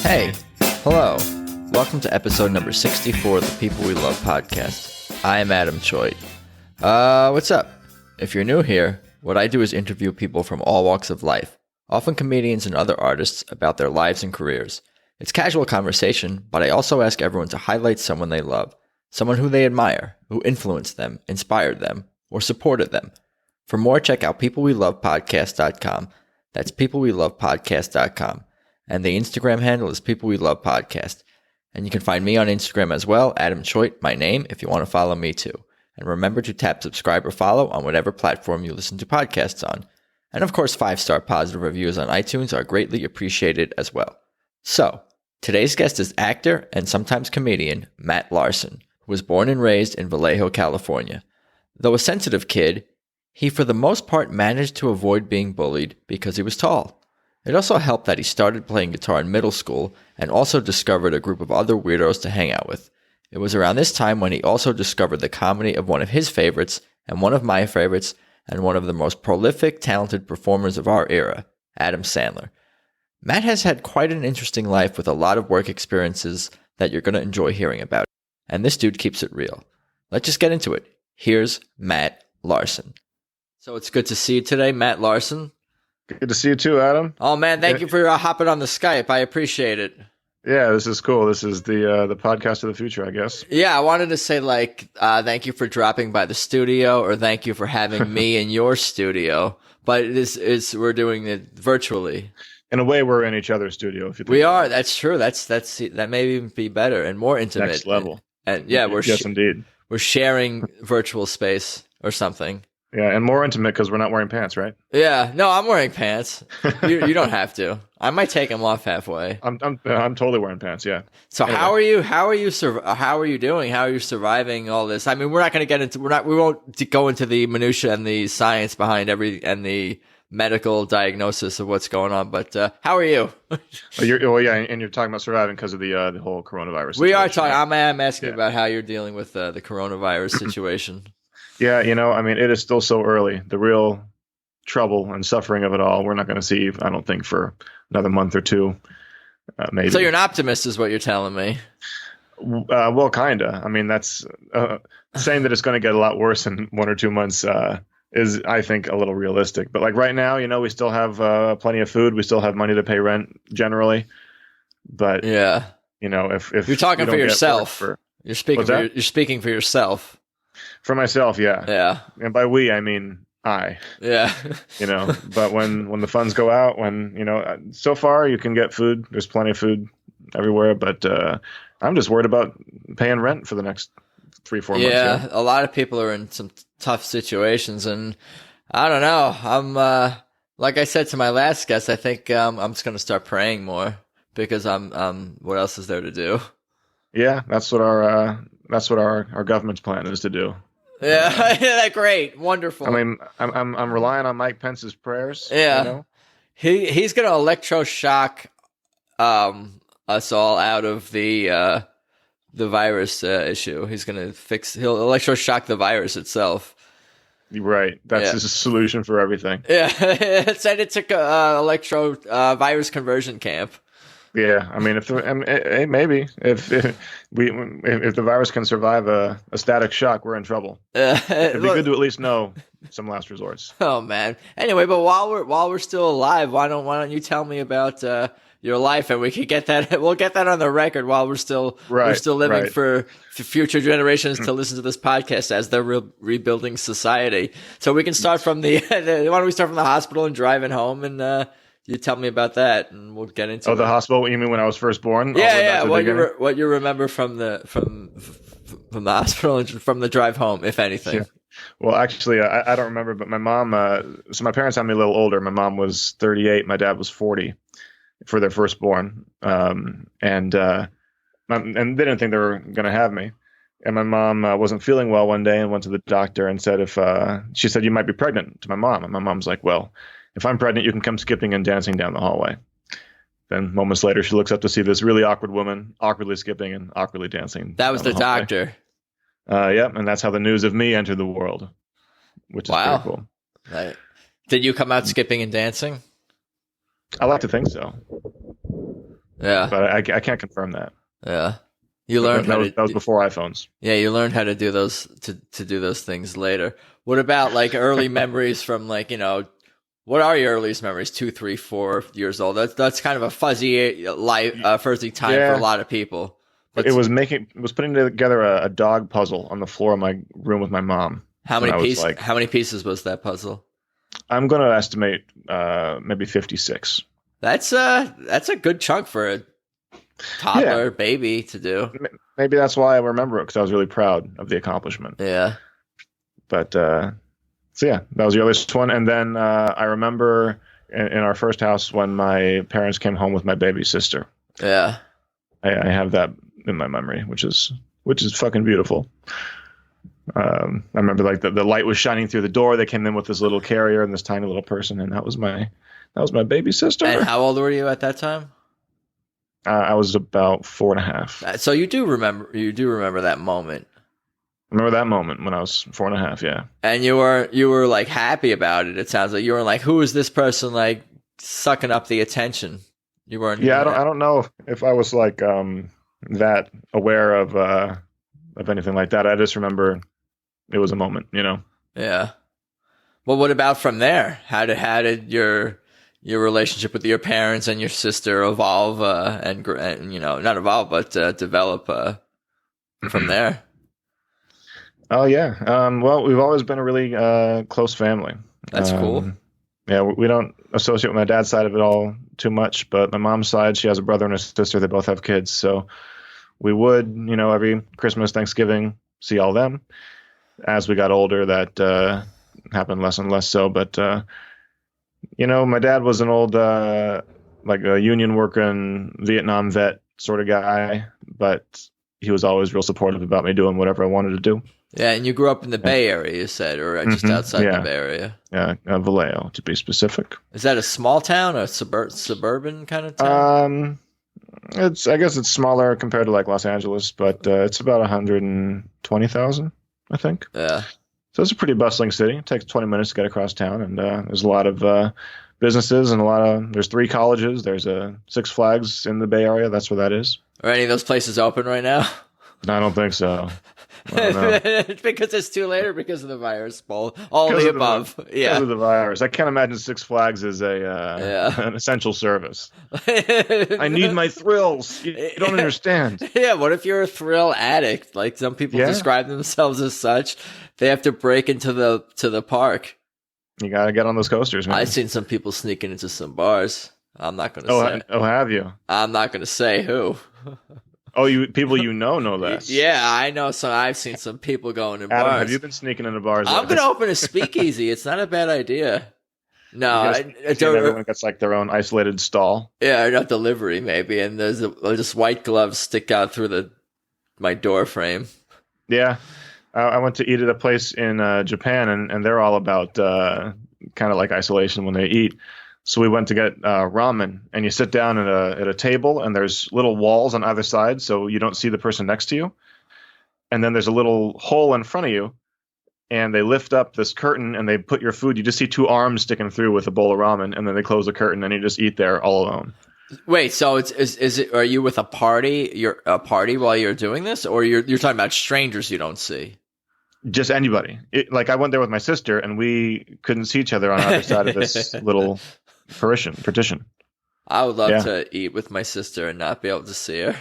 Hey, hello. Welcome to episode number 64 of the People We Love podcast. I am Adam Choi. What's up? If you're new here, what I do is interview people from all walks of life, often comedians and other artists, about their lives and careers. It's casual conversation, but I also ask everyone to highlight someone they love, someone who they admire, who influenced them, inspired them, or supported them. For more, check out peoplewelovepodcast.com. That's peoplewelovepodcast.com. And the Instagram handle is People We Love Podcast. And you can find me on Instagram as well, Adam Choi, my name, if you want to follow me too. And remember to tap subscribe or follow on whatever platform you listen to podcasts on. And of course, 5-star positive reviews on iTunes are greatly appreciated as well. So, today's guest is actor and sometimes comedian Matt Larson, who was born and raised in Vallejo, California. Though a sensitive kid, he for the most part managed to avoid being bullied because he was tall. It also helped that he started playing guitar in middle school and also discovered a group of other weirdos to hang out with. It was around this time when he also discovered the comedy of one of his favorites and one of my favorites and one of the most prolific, talented performers of our era, Adam Sandler. Matt has had quite an interesting life with a lot of work experiences that you're going to enjoy hearing about. And this dude keeps it real. Let's just get into it. Here's Matt Larson. So it's good to see you today, Matt Larson. Good to see you too, Adam. Oh man, thank you for hopping on the Skype. I appreciate it. Yeah, this is cool. This is the podcast of the future, I guess. Yeah, I wanted to say thank you for dropping by the studio, or thank you for having me in your studio. But we're doing it virtually. In a way, we're in each other's studio. If you think we are. That's true. That may even be better and more intimate. Next level. And yeah, indeed. We're sharing virtual space or something. Yeah, and more intimate because we're not wearing pants, right? Yeah, no, I'm wearing pants. You don't have to. I might take them off halfway. I'm totally wearing pants. Yeah. So anyway. How are you doing? How are you surviving all this? I mean, we're not going to get into we won't go into the minutia and the science behind and the medical diagnosis of what's going on. But how are you? And you're talking about surviving because of the whole coronavirus situation. We are talking. Right? I'm asking about how you're dealing with the coronavirus situation. Yeah, I mean, it is still so early. The real trouble and suffering of it all, we're not going to see, I don't think, for another month or two, maybe. So you're an optimist is what you're telling me. Well, kind of. I mean, that's saying that it's going to get a lot worse in 1 or 2 months is, I think, a little realistic. But like right now, we still have plenty of food. We still have money to pay rent generally. But, yeah, if you're talking for yourself, you're speaking for yourself. For myself, yeah. Yeah. And by we, I mean I. Yeah. But when the funds go out, so far you can get food. There's plenty of food everywhere, but I'm just worried about paying rent for the next 3-4 months. Yeah, a lot of people are in some tough situations, and I don't know. I'm like I said to my last guest, I think I'm just going to start praying more because what else is there to do? Yeah, that's what our government's plan is to do. Yeah, great, wonderful. I mean, I'm relying on Mike Pence's prayers. Yeah, he's going to electroshock us all out of the virus issue. He'll electroshock the virus itself. Right, that's his solution for everything. Yeah, it said it took a virus conversion camp. Yeah, I mean, maybe if the virus can survive a static shock, we're in trouble. It'd be good to at least know some last resorts. Oh man. Anyway, but while we're still alive, why don't you tell me about your life, and we could get that. We'll get that on the record while we're still living for future generations to listen to this podcast as they're rebuilding society. So we can start from why don't we start from the hospital and driving home and. You tell me about that, and we'll get into. The hospital? You mean when I was first born? Yeah. What you remember from the hospital and from the drive home, if anything. Yeah. Well, actually, I don't remember, but my mom. So my parents had me a little older. My mom was 38. My dad was 40 for their firstborn, and they didn't think they were going to have me. And my mom wasn't feeling well one day and went to the doctor and said she said you might be pregnant to my mom, and my mom's like, well. If I'm pregnant, you can come skipping and dancing down the hallway. Then moments later, she looks up to see this really awkward woman awkwardly skipping and awkwardly dancing. That was the doctor. Yep, and that's how the news of me entered the world, which is pretty cool. Right. Did you come out skipping and dancing? I like to think so. Yeah. but I can't confirm that. Yeah. You learned That was before iPhones. Yeah, you learned how to do those to do those things later. What about like early memories from like, what are your earliest memories? 2, 3, 4 years old. That's kind of a fuzzy fuzzy time for a lot of people. But it was putting together a dog puzzle on the floor of my room with my mom. How many pieces was that puzzle? I'm going to estimate maybe 56. That's a good chunk for a toddler baby to do. Maybe that's why I remember it, because I was really proud of the accomplishment. Yeah. But so yeah, that was the earliest one. And then I remember in our first house when my parents came home with my baby sister. Yeah. I have that in my memory, which is fucking beautiful. I remember like the light was shining through the door. They came in with this little carrier and this tiny little person, and that was my baby sister. And how old were you at that time? I was about 4.5. So you do remember that moment. I remember that moment when I was 4.5. Yeah. And you were like happy about it. It sounds like you were like, who is this person like sucking up the attention? You weren't. Yeah, I don't know if I was like that aware of anything like that. I just remember it was a moment, Yeah. Well, what about from there? How did your relationship with your parents and your sister evolve and not evolve, but develop from there? Oh yeah. Well, we've always been a really close family. That's cool. Yeah, we don't associate with my dad's side of it all too much, but my mom's side, she has a brother and a sister. They both have kids, so we would, every Christmas, Thanksgiving, see all them. As we got older, that happened less and less so. But my dad was an old like a union working Vietnam vet sort of guy, but he was always real supportive about me doing whatever I wanted to do. Yeah, and you grew up in the Bay Area, you said, or just outside the Bay Area? Yeah, Vallejo, to be specific. Is that a small town, a suburban kind of town? I guess it's smaller compared to like Los Angeles, but it's about 120,000, I think. Yeah. So it's a pretty bustling city. It takes 20 minutes to get across town, and there's a lot of businesses and there's 3 colleges. There's a Six Flags in the Bay Area. That's where that is. Are any of those places open right now? No, I don't think so. Because it's too late, or because of the virus, Paul? All of the above. Because of the virus. I can't imagine Six Flags is an essential service. I need my thrills. You don't understand. Yeah, what if you're a thrill addict? Like some people describe themselves as such. They have to break into the park. You gotta get on those coasters, man. I've seen some people sneaking into some bars. I'm not going to say. Oh, have you? I'm not going to say who. Oh, people know this. Yeah, I know. So I've seen some people going in Adam, bars. have you been sneaking into bars? I'm going to open a speakeasy. It's not a bad idea. No, everyone gets like their own isolated stall. Yeah, not delivery maybe, and there's just white gloves stick out through my door frame. Yeah, I went to eat at a place in Japan, and they're all about kind of like isolation when they eat. So we went to get ramen, and you sit down at a table, and there's little walls on either side, so you don't see the person next to you. And then there's a little hole in front of you, and they lift up this curtain, and they put your food. You just see 2 arms sticking through with a bowl of ramen, and then they close the curtain, and you just eat there all alone. Wait, so is it? Are you with a party? You're a party while you're doing this, or you're talking about strangers you don't see? Just anybody. Like I went there with my sister, and we couldn't see each other on either side of this little partition. I would love to eat with my sister and not be able to see her.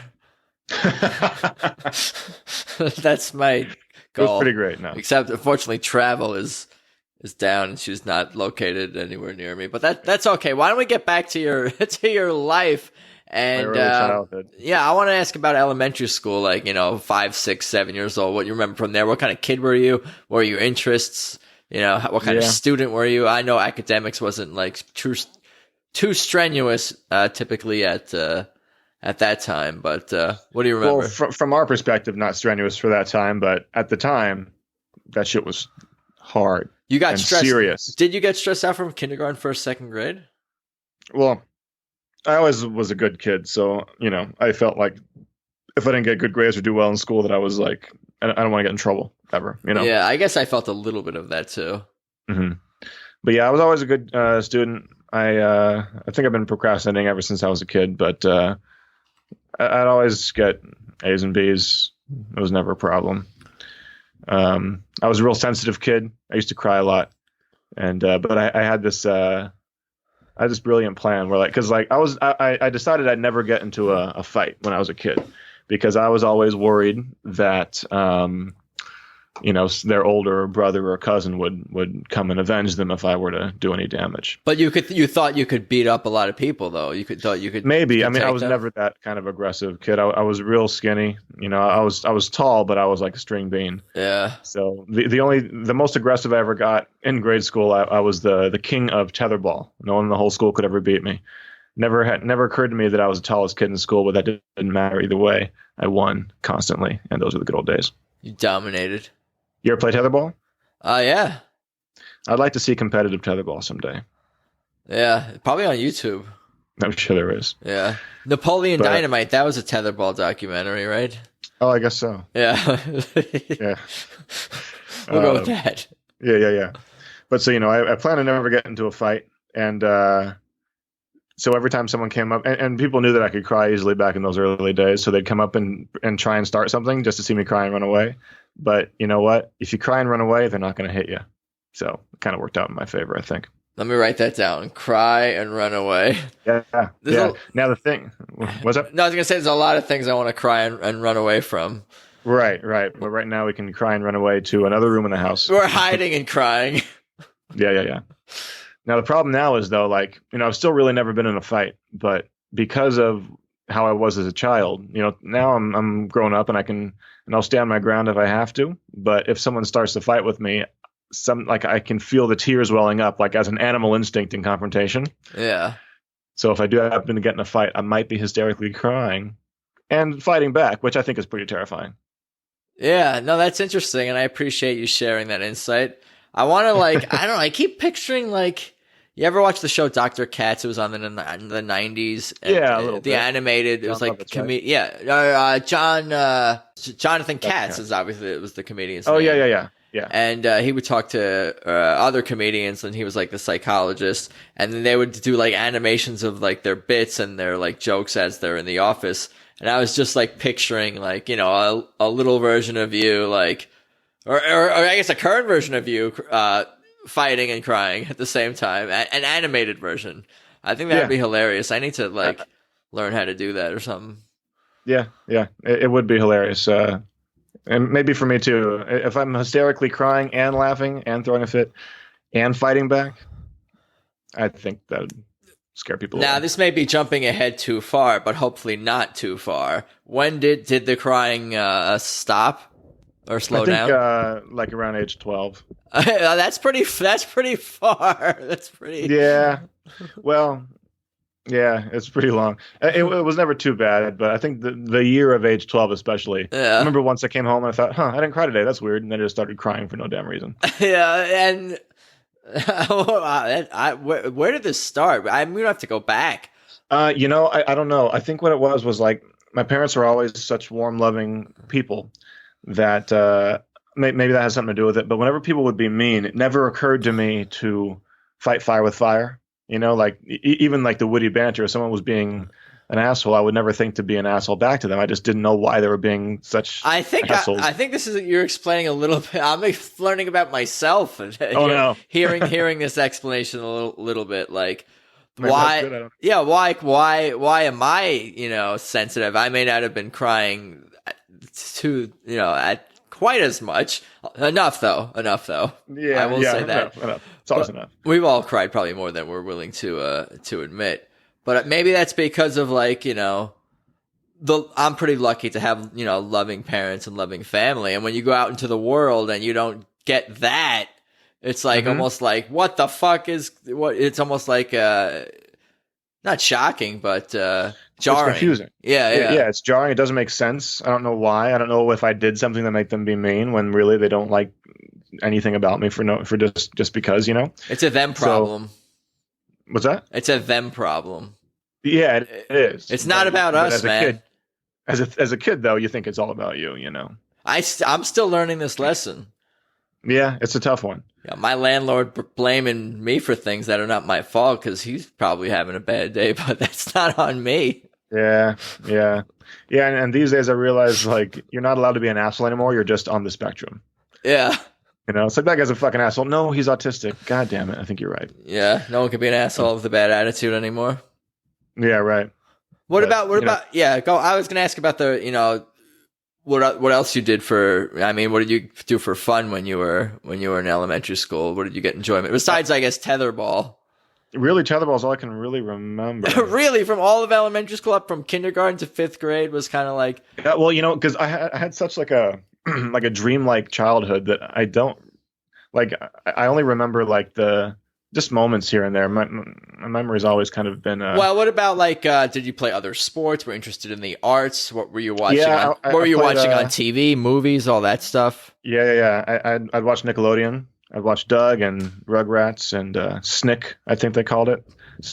That's my goal. It was pretty great. No, except unfortunately, travel is down, and she's not located anywhere near me. But that's okay. Why don't we get back to your life? And my early childhood. I want to ask about elementary school. Like 5, 6, 7 years old. What you remember from there? What kind of kid were you? What were your interests? What kind of student were you? I know academics wasn't like too strenuous typically at that time, but what do you remember? Well, from our perspective, not strenuous for that time, but at the time, that shit was hard. You got stressed. Serious. Did you get stressed out from kindergarten, 1st, 2nd grade? Well, I always was a good kid, so I felt like if I didn't get good grades or do well in school, that I was like, I don't want to get in trouble ever. Yeah, I guess I felt a little bit of that too. Mm-hmm. But yeah, I was always a good student. I think I've been procrastinating ever since I was a kid, but I'd always get A's and B's. It was never a problem. I was a real sensitive kid. I used to cry a lot, and but I had this brilliant plan where because I decided I'd never get into a fight when I was a kid because I was always worried that their older brother or cousin would come and avenge them if I were to do any damage. But you thought you could beat up a lot of people though. Thought you could maybe. I mean, I was them? never that kind of aggressive kid. I was real skinny. I was tall, but I was like a string bean. Yeah. So the most aggressive I ever got in grade school, I was the king of tetherball. No one in the whole school could ever beat me. Never occurred to me that I was the tallest kid in school, but that didn't matter either way. I won constantly, and those were the good old days. You dominated. You ever play tetherball? Yeah. I'd like to see competitive tetherball someday. Yeah, probably on YouTube. I'm sure there is. Yeah. Napoleon Dynamite, that was a tetherball documentary, right? Oh, I guess so. Yeah. Yeah. We'll go with that. Yeah. But so, I plan to never get into a fight. And so every time someone came up, and people knew that I could cry easily back in those early days, so they'd come up and try and start something just to see me cry and run away. But you know what? If you cry and run away, they're not going to hit you. So it kind of worked out in my favor, I think. Let me write that down. Cry and run away. Yeah. Now the thing, what's up? No, I was going to say there's a lot of things I want to cry and run away from. Right. But right now we can cry and run away to another room in the house. We're hiding and crying. Yeah. Now the problem now is though, I've still really never been in a fight, but because of how I was as a child, now I'm grown up and I'll stand my ground if I have to. But if someone starts to fight with me, I can feel the tears welling up, like as an animal instinct in confrontation. Yeah. So if I do happen to get in a fight, I might be hysterically crying and fighting back, which I think is pretty terrifying. Yeah, no, that's interesting, and I appreciate you sharing that insight. I want to I don't know, I keep picturing you ever watch the show Dr. Katz? It was on in the 90s. Yeah, a little bit. Animated. It was Jonathan Katz is obviously it was the comedian's name. Yeah. And he would talk to other comedians, and he was the psychologist. And then they would do animations of their bits and their jokes as they're in the office. And I was just picturing a little version of you or I guess a current version of you fighting and crying at the same time, an animated version. I think that'd be hilarious. I need to learn how to do that or something. Yeah, it would be hilarious. And maybe for me too, if I'm hysterically crying and laughing and throwing a fit and fighting back, I think that would scare people away. Now, this may be jumping ahead too far, but hopefully not too far. When did the crying stop or slow down? Around age 12. That's pretty far. That's pretty. Yeah. Well, yeah, it's pretty long. It was never too bad, but I think the year of age 12 especially. Yeah. I remember once I came home and I thought, I didn't cry today. That's weird. And then I just started crying for no damn reason. Yeah, and where did this start? We don't have to go back. I don't know. I think what it was my parents were always such warm, loving people that maybe that has something to do with it. But whenever people would be mean, it never occurred to me to fight fire with fire. Even the witty banter, if someone was being an asshole, I would never think to be an asshole back to them. I just didn't know why they were being such assholes. I think this is you're explaining a little bit. I'm learning about myself. No. hearing this explanation a little bit, why am I, sensitive? I may not have been crying to, at quite as much. Enough though. Yeah, I will say that. Enough. It's always enough. We've all cried probably more than we're willing to admit. But maybe that's because of I'm pretty lucky to have, loving parents and loving family. And when you go out into the world and you don't get that, it's almost what the fuck is what? It's almost not shocking, but jarring. It's confusing. Yeah. It's jarring. It doesn't make sense. I don't know why. I don't know if I did something that made them be mean when really they don't like anything about me for just because, It's a them problem. So, what's that? It's a them problem. Yeah, it is. It's not about us, man. As a kid, though, you think it's all about you. I'm still learning this lesson. Yeah, it's a tough one. Yeah, my landlord blaming me for things that are not my fault because he's probably having a bad day, but that's not on me. Yeah, yeah, yeah. And these days, I realize like you're not allowed to be an asshole anymore. You're just on the spectrum. Yeah. It's like that guy's a fucking asshole. No, he's autistic. God damn it. I think you're right. Yeah. No one can be an asshole with a bad attitude anymore. Yeah, right. What But about, yeah, go. I was going to ask about what else you did what did you do for fun when you were in elementary school? What did you get enjoyment? Besides, I guess, tetherball. really, tetherball is all I can really remember. Really, from all of elementary school up from kindergarten to fifth grade was kind of like. Yeah, well, because I had such like a like a dreamlike childhood that I don't like. I only remember like the just moments here and there. My memory's always kind of been. Well, what about like? Did you play other sports? Were you interested in the arts? What were you watching? Yeah, what were you watching on TV, movies, all that stuff? Yeah. I'd watch Nickelodeon. I'd watch Doug and Rugrats and Snick, I think they called it.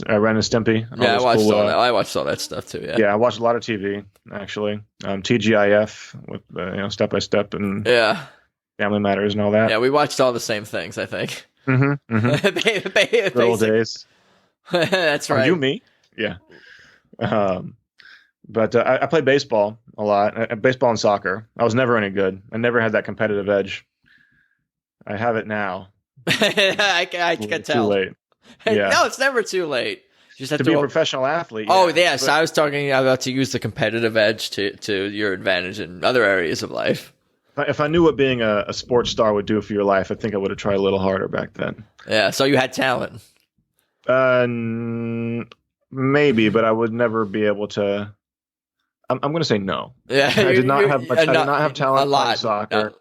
Ren and Stimpy. Yeah, I watched all that stuff too. Yeah. Yeah, I watched a lot of TV actually. TGIF with Step by Step and yeah, Family Matters and all that. Yeah, we watched all the same things, I think. Good old days. That's right. You, me? Yeah. But I played baseball a lot. Baseball and soccer. I was never any good. I never had that competitive edge. I have it now. I can tell. Too late. Yeah. No, it's never too late. You just have to be a professional athlete. Oh, yes. I was talking about to use the competitive edge to your advantage in other areas of life. If I knew what being a sports star would do for your life, I think I would have tried a little harder back then. Yeah, so you had talent. Maybe, but I would never be able to. I'm going to say no. Yeah, I did not have much. I did not have talent playing soccer.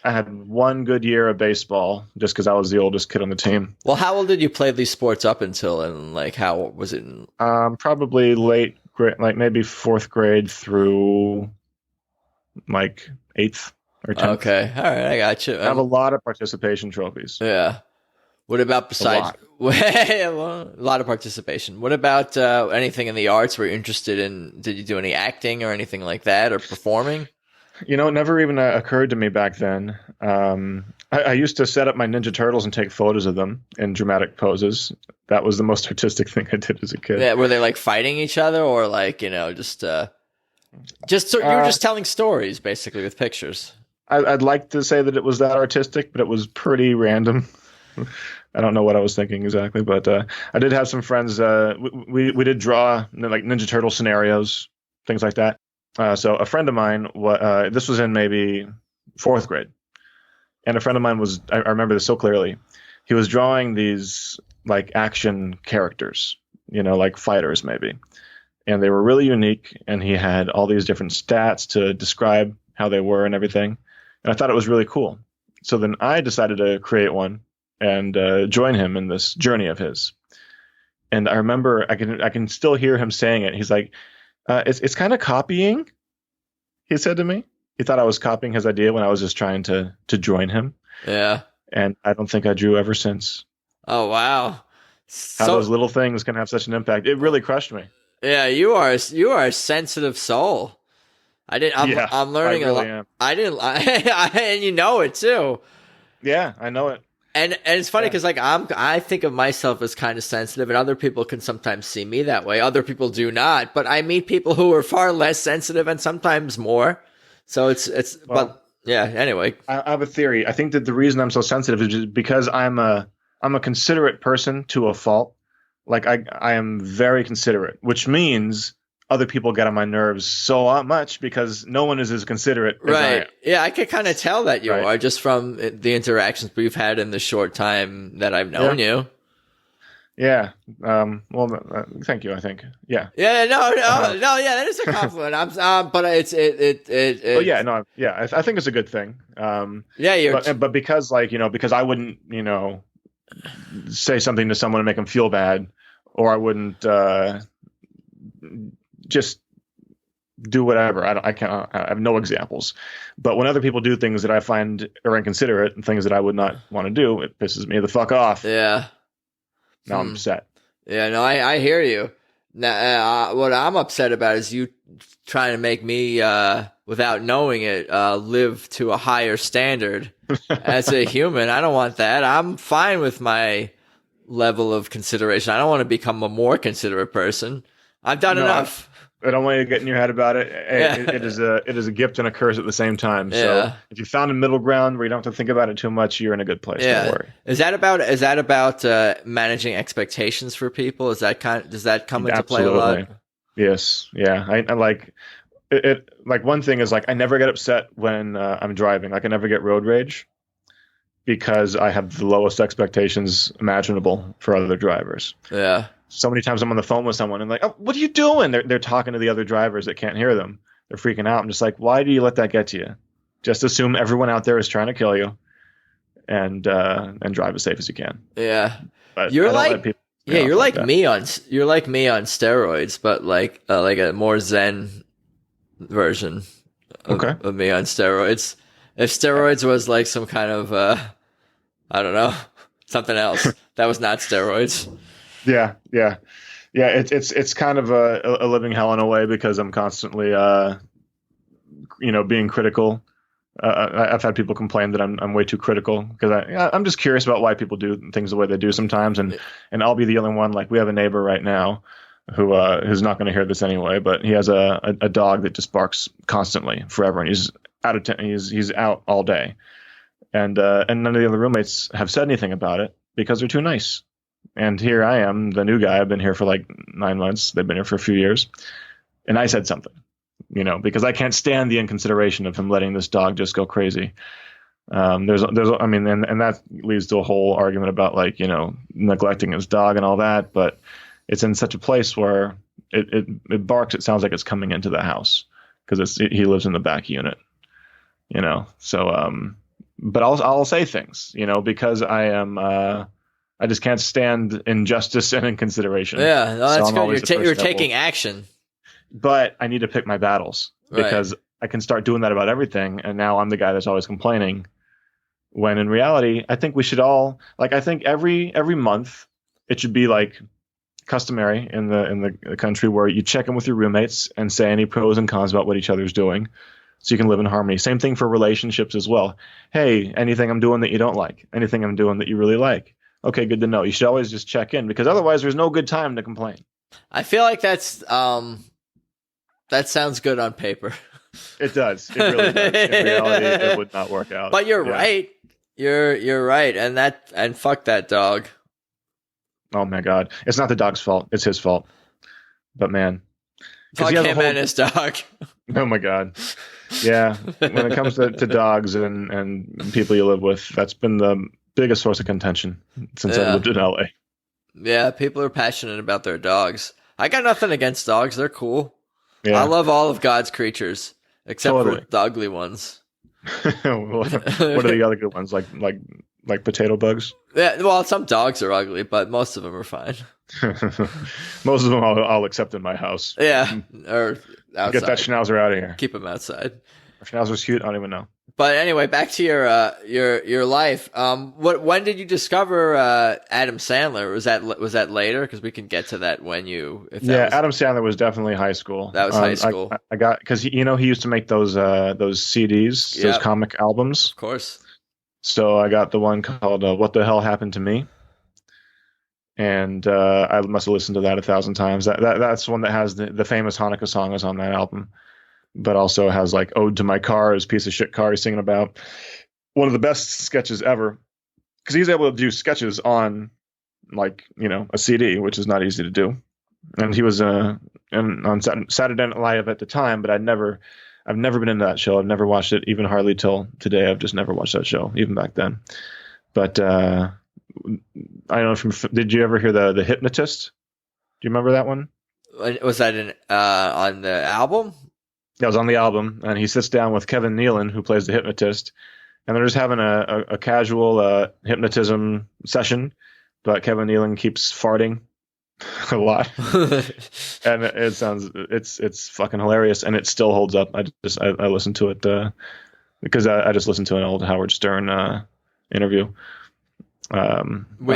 I had one good year of baseball just because I was the oldest kid on the team. Well, how old did you play these sports up until, and like how was it? Probably late grade, like maybe fourth grade through like 8th or 10th. Okay, all right, I got you. I have a lot of participation trophies. Yeah. What about besides a lot of participation? What about anything in the arts? Were you interested in? Did you do any acting or anything like that, or performing? It never even occurred to me back then. I used to set up my Ninja Turtles and take photos of them in dramatic poses. That was the most artistic thing I did as a kid. Yeah, were they like fighting each other, or like just you were just telling stories basically with pictures? I'd like to say that it was that artistic, but it was pretty random. I don't know what I was thinking exactly, but I did have some friends. We did draw like Ninja Turtle scenarios, things like that. So a friend of mine, this was in maybe 4th grade, and a friend of mine I remember this so clearly. He was drawing these like action characters, like fighters maybe, and they were really unique. And he had all these different stats to describe how they were and everything. And I thought it was really cool. So then I decided to create one and join him in this journey of his. And I remember I can still hear him saying it. He's like, it's kind of copying, he said to me. He thought I was copying his idea when I was just trying to join him. Yeah. And I don't think I drew ever since. Oh, wow. How those little things can have such an impact. It really crushed me. Yeah, you are a sensitive soul. I'm learning a lot. Am. And you know it too. Yeah, I know it. And it's funny because I think of myself as kind of sensitive, and other people can sometimes see me that way. Other people do not, but I meet people who are far less sensitive and sometimes more. So but yeah. Anyway, I have a theory. I think that the reason I'm so sensitive is just because I'm a considerate person to a fault. Like I am very considerate, which means other people get on my nerves so much because no one is as considerate as I am. Yeah, I can kind of tell that you are just from the interactions we've had in the short time that I've known you. Yeah. Well, thank you. I think. Yeah. Yeah. No. Yeah, that is a compliment. But Oh yeah. No. Yeah. I think it's a good thing. Yeah. But because because I wouldn't say something to someone to make them feel bad, or I wouldn't just do whatever. I have no examples. But when other people do things that I find are inconsiderate and things that I would not want to do, it pisses me the fuck off. Yeah. Now I'm upset. Yeah, no, I hear you. Now, what I'm upset about is you trying to make me, without knowing it, live to a higher standard as a human. I don't want that. I'm fine with my level of consideration. I don't want to become a more considerate person. I've done enough. I don't want you to get in your head about it. Yeah. It is a gift and a curse at the same time. Yeah. So if you found a middle ground where you don't have to think about it too much, you're in a good place. Yeah. Don't worry. Is that about managing expectations for people? Does that come into play a lot? Yes. Yeah. I like it. Like one thing is like I never get upset when I'm driving. Like I never get road rage because I have the lowest expectations imaginable for other drivers. Yeah. So many times I'm on the phone with someone and like, oh, what are you doing? They're talking to the other drivers that can't hear them. They're freaking out. I'm just like, why do you let that get to you? Just assume everyone out there is trying to kill you, and drive as safe as you can. Yeah, but you're like you're like me on steroids, but like a more zen version of me on steroids. If steroids was like some kind of I don't know, something else that was not steroids. Yeah. It's kind of a living hell in a way because I'm constantly, being critical. I've had people complain that I'm way too critical because I'm just curious about why people do things the way they do sometimes, and I'll be the only one. Like we have a neighbor right now who's not going to hear this anyway, but he has a dog that just barks constantly forever, and he's he's out all day, and none of the other roommates have said anything about it because they're too nice. And here I am, the new guy. I've been here for like 9 months. They've been here for a few years. And I said something, because I can't stand the inconsideration of him letting this dog just go crazy. And that leads to a whole argument about like, neglecting his dog and all that. But it's in such a place where it barks. It sounds like it's coming into the house because he lives in the back unit, So, but I'll say things, because I am, I just can't stand injustice and inconsideration. Yeah, no, that's good. You're taking action. But I need to pick my battles because I can start doing that about everything. And now I'm the guy that's always complaining. When in reality, I think we should all I think every month it should be like customary in the country where you check in with your roommates and say any pros and cons about what each other's doing, so you can live in harmony. Same thing for relationships as well. Hey, anything I'm doing that you don't like? Anything I'm doing that you really like? Okay, good to know. You should always just check in because otherwise there's no good time to complain. I feel like that's that sounds good on paper. It does. It really does. In reality, it would not work out. But you're right. You're right. And fuck that dog. Oh my God. It's not the dog's fault. It's his fault. But man. Fuck him and his dog. Oh my God. Yeah. When it comes to dogs and people you live with, that's been the biggest source of contention since I lived in LA. Yeah, people are passionate about their dogs. I got nothing against dogs. They're cool. Yeah. I love all of God's creatures, except for the ugly ones. What are the other good ones? Like potato bugs? Yeah, well, some dogs are ugly, but most of them are fine. Most of them I'll accept in my house. Yeah, or outside. Get that schnauzer out of here. Keep him outside. Schnauzer's cute. I don't even know. But anyway, back to your life. When did you discover Adam Sandler? Was that later? Because we can get to that Adam Sandler was definitely high school. That was high school. I got because he used to make those CDs, those comic albums. Of course. So I got the one called "What the Hell Happened to Me," and I must have listened to that 1,000 times. That's one that has the famous Hanukkah song is on that album. But also has like "Ode to My Car," his piece of shit car he's singing about. One of the best sketches ever, because he's able to do sketches on a CD, which is not easy to do. And he was on Saturday Night Live at the time, but I've never been into that show. I've never watched it, even hardly till today. I've just never watched that show, even back then. But I don't know did you ever hear the Hypnotist? Do you remember that one? Was that on the album? Yeah, it was on the album, and he sits down with Kevin Nealon, who plays the hypnotist, and they're just having a casual hypnotism session, but Kevin Nealon keeps farting a lot, and it's fucking hilarious, and it still holds up. I listened to it because I just listened to an old Howard Stern interview. A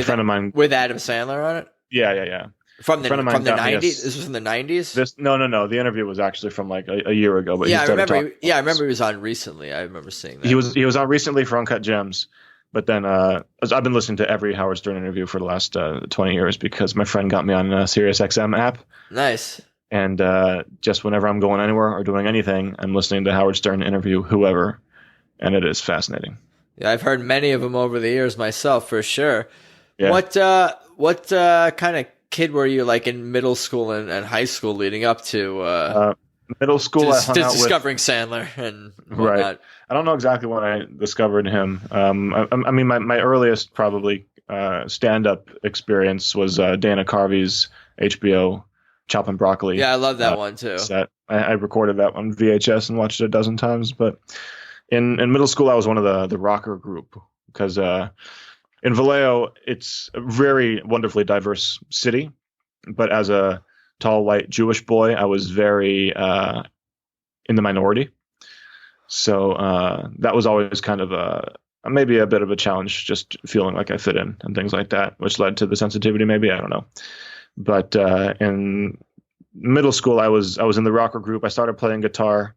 friend of mine with Adam Sandler on it. Yeah. From the 90s? This was from the 90s? No. The interview was actually from like a year ago. But I remember he was on recently. I remember seeing that. He was on recently for Uncut Gems. But then I've been listening to every Howard Stern interview for the last 20 years because my friend got me on a SiriusXM app. Nice. And just whenever I'm going anywhere or doing anything, I'm listening to Howard Stern interview whoever, and it is fascinating. Yeah, I've heard many of them over the years myself, for sure. Yeah. What kind of kid were you like in middle school and high school leading up to middle school? I hung out discovering Sandler and whatnot. Right. I don't know exactly when I discovered him. I mean, my earliest probably stand-up experience was Dana Carvey's HBO Chopping Broccoli. Yeah, I love that one too. Set. I recorded that one VHS and watched it a dozen times. But in middle school, I was one of the rocker group because in Vallejo, it's a very wonderfully diverse city. But as a tall, white Jewish boy, I was very in the minority. So that was always kind of maybe a bit of a challenge, just feeling like I fit in and things like that, which led to the sensitivity. Maybe, I don't know. But in middle school, I was in the rocker group. I started playing guitar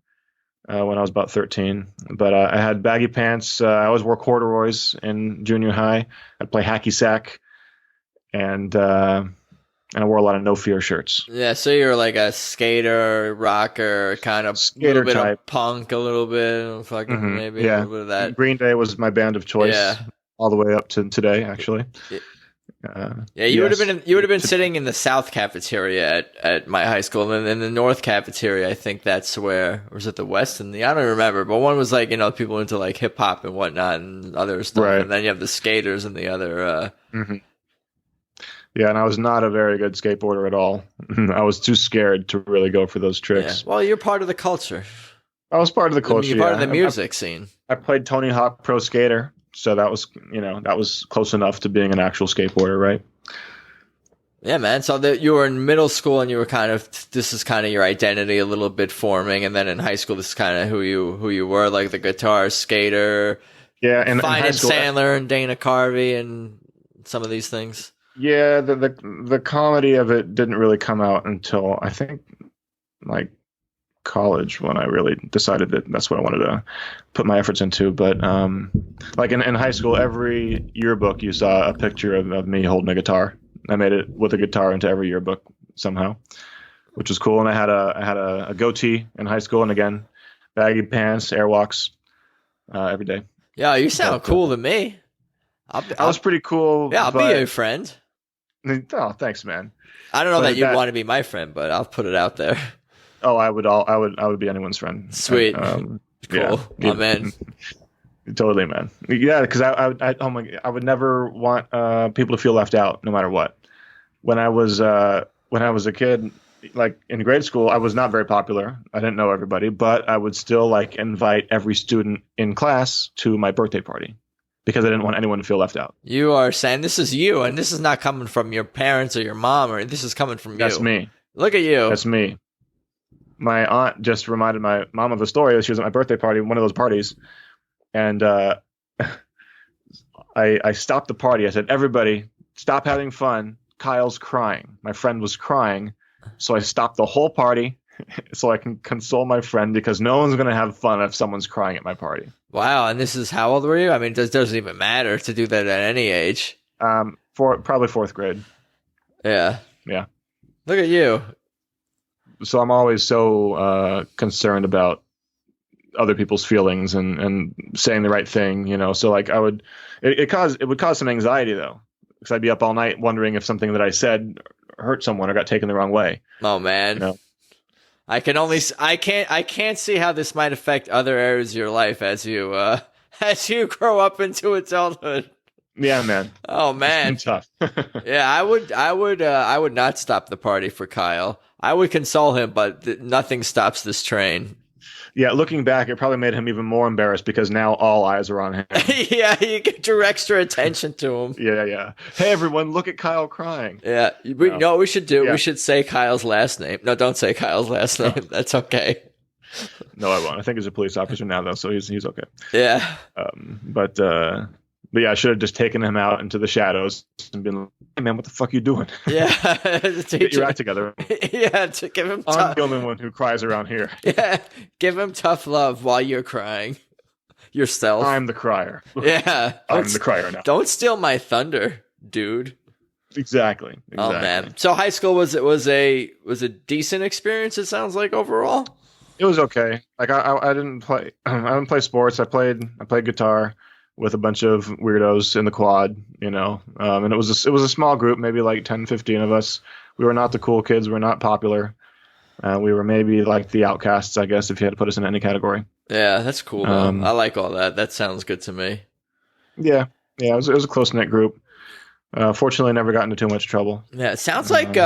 when I was about 13. But I had baggy pants. I always wore corduroys in junior high. I'd play hacky sack, and I wore a lot of No Fear shirts. Yeah, so you're like a skater, rocker, kind of Skater little bit type. of punk, a little bit, fucking maybe a little bit of that. Green Day was my band of choice, all the way up to today, actually. You would have been sitting in the South cafeteria at my high school, and then in the North cafeteria, I think that's where, or was it the West? And I don't remember, but one was like, people into like hip hop and whatnot and other stuff, right. And then you have the skaters and the other. Yeah, and I was not a very good skateboarder at all. I was too scared to really go for those tricks. Yeah. Well, you're part of the culture. I was part of the culture. You're part of the music scene. I played Tony Hawk Pro Skater, so that was close enough to being an actual skateboarder, right? Yeah, man. So you were in middle school, and you were this is kind of your identity a little bit forming, and then in high school, this is kind of who you were, like the guitar skater. Yeah, and finding Sandler and Dana Carvey and some of these things. Yeah, the comedy of it didn't really come out until I think like college, when I really decided that that's what I wanted to put my efforts into. But like in high school, every yearbook you saw a picture of me holding a guitar. I made it with a guitar into every yearbook somehow, which was cool. And I had a goatee in high school, and again, baggy pants, airwalks every day. Yeah, you sound cool to me. I was pretty cool. Yeah, I'll be your friend. Oh, thanks, man. I don't know that you'd want to be my friend, but I'll put it out there. Oh, I would be anyone's friend. Sweet. Cool. Yeah. I'm in. Totally, man. Yeah, because I would never want people to feel left out, no matter what. When I was a kid, like in grade school, I was not very popular. I didn't know everybody, but I would still like invite every student in class to my birthday party, because I didn't want anyone to feel left out. You are saying this is you, and this is not coming from your parents or your mom, or this is coming from you. That's me. Look at you. That's me. My aunt just reminded my mom of a story. She was at my birthday party, one of those parties, and I stopped the party. I said, "Everybody, stop having fun. Kyle's crying." My friend was crying, so I stopped the whole party so I can console my friend, because no one's going to have fun if someone's crying at my party. Wow, and this is, how old were you? I mean, it doesn't even matter to do that at any age. Probably fourth grade. Yeah. Yeah. Look at you. So I'm always so concerned about other people's feelings and saying the right thing, So like it would cause some anxiety though, because I'd be up all night wondering if something that I said hurt someone or got taken the wrong way. Oh man. I can't see how this might affect other areas of your life as you grow up into adulthood. Yeah, man. Oh man. It's tough. Yeah, I would not stop the party for Kyle. I would console him, but nothing stops this train. Yeah, looking back, it probably made him even more embarrassed, because now all eyes are on him. Yeah, you get your extra attention to him. Yeah. Hey, everyone, look at Kyle crying. Yeah, you know what we should do? Yeah. We should say Kyle's last name. No, don't say Kyle's last name. No. That's okay. No, I won't. I think he's a police officer now, though, so he's okay. Yeah. But yeah, I should have just taken him out into the shadows and been like, "Hey, man, what the fuck are you doing? Yeah. Get your act together." Yeah, to give him I'm the only one who cries around here. Yeah, give him tough love while you're crying. Yourself. I'm the crier. Yeah. I'm the crier now. Don't steal my thunder, dude. Exactly. Oh man. So high school was a decent experience, it sounds like, overall. It was okay. Like I didn't play I didn't play sports. I played guitar with a bunch of weirdos in the quad, and it was a small group, maybe like 10, 15 of us. We were not the cool kids. We were not popular. We were maybe like the outcasts, I guess, if you had to put us in any category. Yeah, that's cool though. I like all that. That sounds good to me. Yeah, it was a close knit group. Fortunately, I never got into too much trouble. Yeah, it sounds like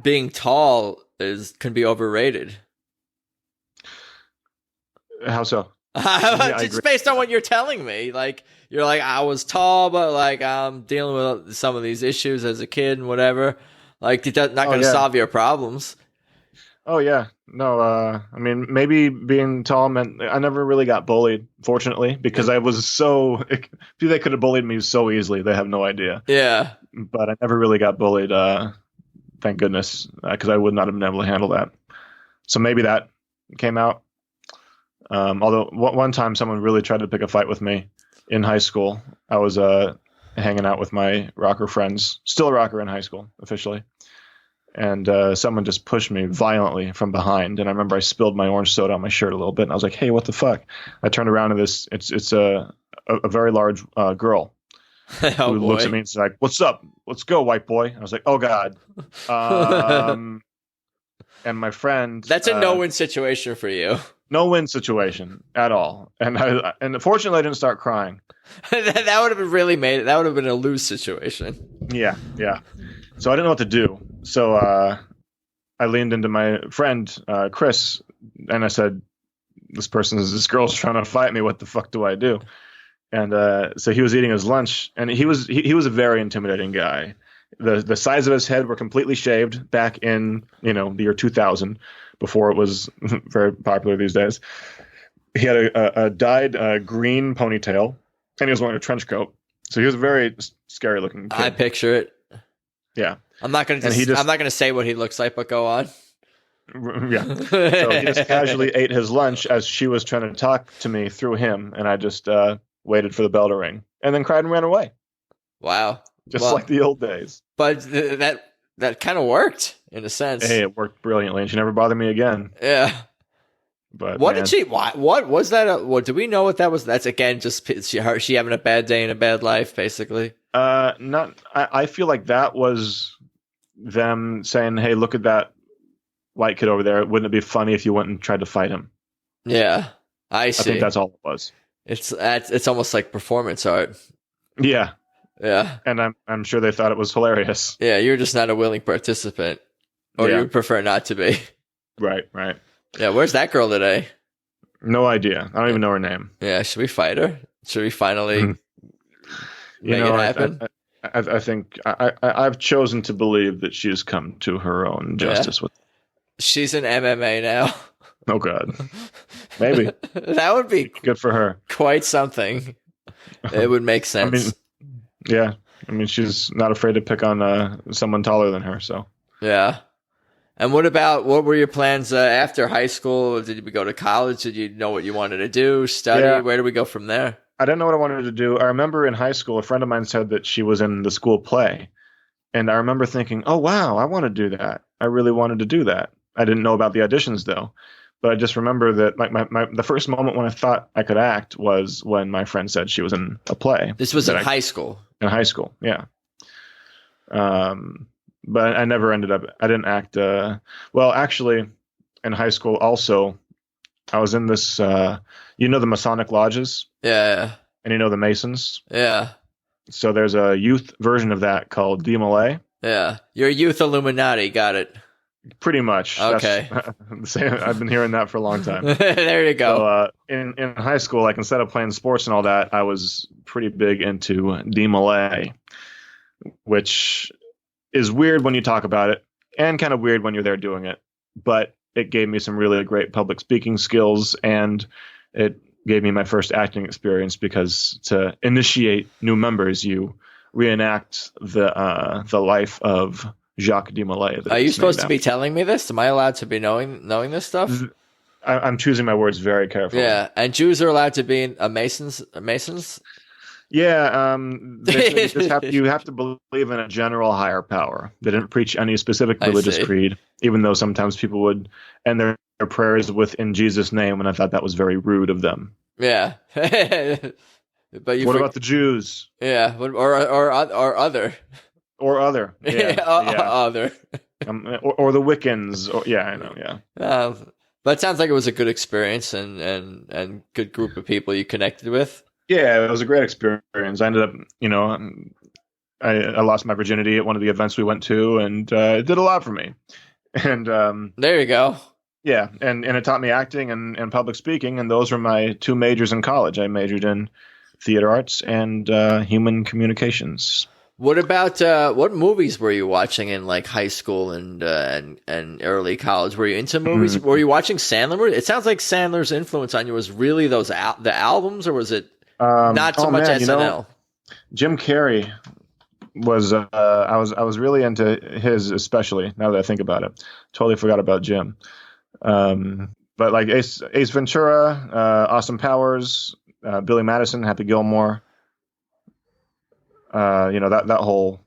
being tall can be overrated. How so? Just based on what you're telling me, like you're like, I was tall, but like I'm dealing with some of these issues as a kid and whatever. Like it's not going to solve your problems. Oh yeah, no. I mean, maybe being tall meant I never really got bullied. Fortunately, because I was so they could have bullied me so easily. They have no idea. Yeah, but I never really got bullied. Thank goodness, because I would not have been able to handle that. So maybe that came out. Although one time someone really tried to pick a fight with me in high school. I was hanging out with my rocker friends, still a rocker in high school officially, and someone just pushed me violently from behind. And I remember I spilled my orange soda on my shirt a little bit, and I was like, "Hey, what the fuck?" I turned around and it's a very large girl who looks at me and is like, "What's up? Let's go, white boy." I was like, "Oh God." And my friend, that's a no-win situation for you. No-win situation at all. And fortunately I didn't start crying. That would have been really made it. That would have been a lose situation. Yeah. So I didn't know what to do. So I leaned into my friend, Chris, and I said, this girl's trying to fight me. What the fuck do I do? And so he was eating his lunch, and he was a very intimidating guy. The sides of his head were completely shaved back in, the year 2000, before it was very popular these days. He had a dyed green ponytail, and he was wearing a trench coat. So he was a very scary looking kid. I picture it. Yeah. I'm not going to say what he looks like, but go on. Yeah. So he just casually ate his lunch as she was trying to talk to me through him, and I just waited for the bell to ring and then cried and ran away. Wow. Just like the old days. But that kind of worked in a sense. Hey, it worked brilliantly, and she never bothered me again. Yeah. But what was that? What do we know what that was? That's again just she having a bad day and a bad life, basically. I feel like that was them saying, "Hey, look at that white kid over there. Wouldn't it be funny if you went and tried to fight him?" Yeah, I see. I think that's all it was. It's almost like performance art. Yeah. Yeah. And I'm sure they thought it was hilarious. Yeah, you're just not a willing participant. Or you would prefer not to be. Right. Yeah, where's that girl today? No idea. I don't even know her name. Yeah, should we fight her? Should we finally make it happen? I think I've chosen to believe that she's come to her own justice with. She's in MMA now. Oh God. Maybe. That would be good for her. Quite something. It would make sense. I mean, she's not afraid to pick on someone taller than her. So yeah. And what were your plans after high school? Did you go to college? Did you know what you wanted to do? Study? Yeah. Where do we go from there? I didn't know what I wanted to do. I remember in high school, a friend of mine said that she was in the school play, and I remember thinking, "Oh wow, I want to do that. I really wanted to do that." I didn't know about the auditions though. But I just remember that the first moment when I thought I could act was when my friend said she was in a play. This was in high school. In high school, yeah. But I never ended up. I didn't act. Well, actually, in high school, also, I was in this. The Masonic lodges. Yeah. And the Masons. Yeah. So there's a youth version of that called DMLA. Yeah, you're youth Illuminati. Got it. Pretty much. Okay. I've been hearing that for a long time. There you go. So, in high school, like instead of playing sports and all that, I was pretty big into DMLA, which is weird when you talk about it and kind of weird when you're there doing it. But it gave me some really great public speaking skills, and it gave me my first acting experience because to initiate new members, you reenact the life of Jacques Desmoulins. Are you supposed to be telling me this? Am I allowed to be knowing this stuff? I'm choosing my words very carefully. Yeah, and Jews are allowed to be Masons. Yeah, they just you have to believe in a general higher power. They didn't preach any specific I religious see. creed, even though sometimes people would end their prayers with "in Jesus' name," and I thought that was very rude of them. Yeah. But you What for about the Jews yeah, or other. or other? Yeah, Yeah, other. or the Wiccans. Or, yeah, I know. Yeah, Uh, but it sounds like it was a good experience and good group of people you connected with. yeah, it was a great experience. I ended up, I lost my virginity at one of the events we went to, and it did a lot for me. And There you go. yeah, and it taught me acting and public speaking, and those were my two majors in college. I majored in theater arts and human communications. What about what movies were you watching in like high school and early college? Were you into movies? Were you watching Sandler? It sounds like Sandler's influence on you was really those the albums, or was it not so much Man, SNL? Jim Carrey was I was really into his, especially now that I think about it. Totally forgot about Jim. But like Ace Ventura, Austin Powers, Billy Madison, Happy Gilmore, that whole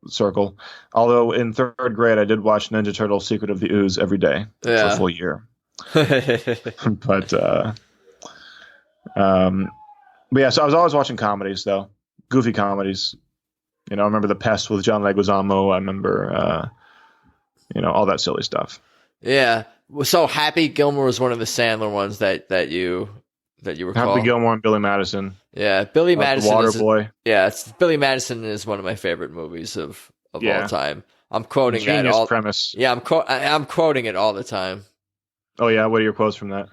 circle. Although in third grade, I did watch Ninja Turtle: Secret of the Ooze every day for a full year. But yeah, so I was always watching comedies though, goofy comedies. I remember The Pest with John Leguizamo. I remember, all that silly stuff. Yeah. So Happy Gilmore was one of the Sandler ones that you recall. Happy Gilmore and Billy Madison. Yeah, Billy Madison. The Water Boy. Yeah, Billy Madison is one of my favorite movies of all time. I'm quoting Genius that all. Premise. Yeah, I'm quoting it all the time. Oh yeah, what are your quotes from that?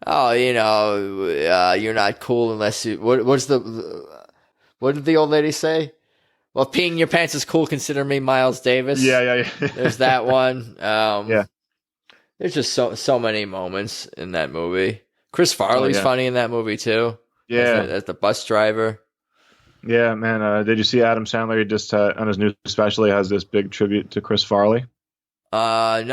Oh, you're not cool unless you. What did the old lady say? Well, peeing your pants is cool. Consider me Miles Davis. Yeah. There's that one. Yeah. There's just so many moments in that movie. Chris Farley's funny in that movie too. Yeah, as the bus driver. Yeah, man. Did you see Adam Sandler? He just on his new special, he has this big tribute to Chris Farley. No.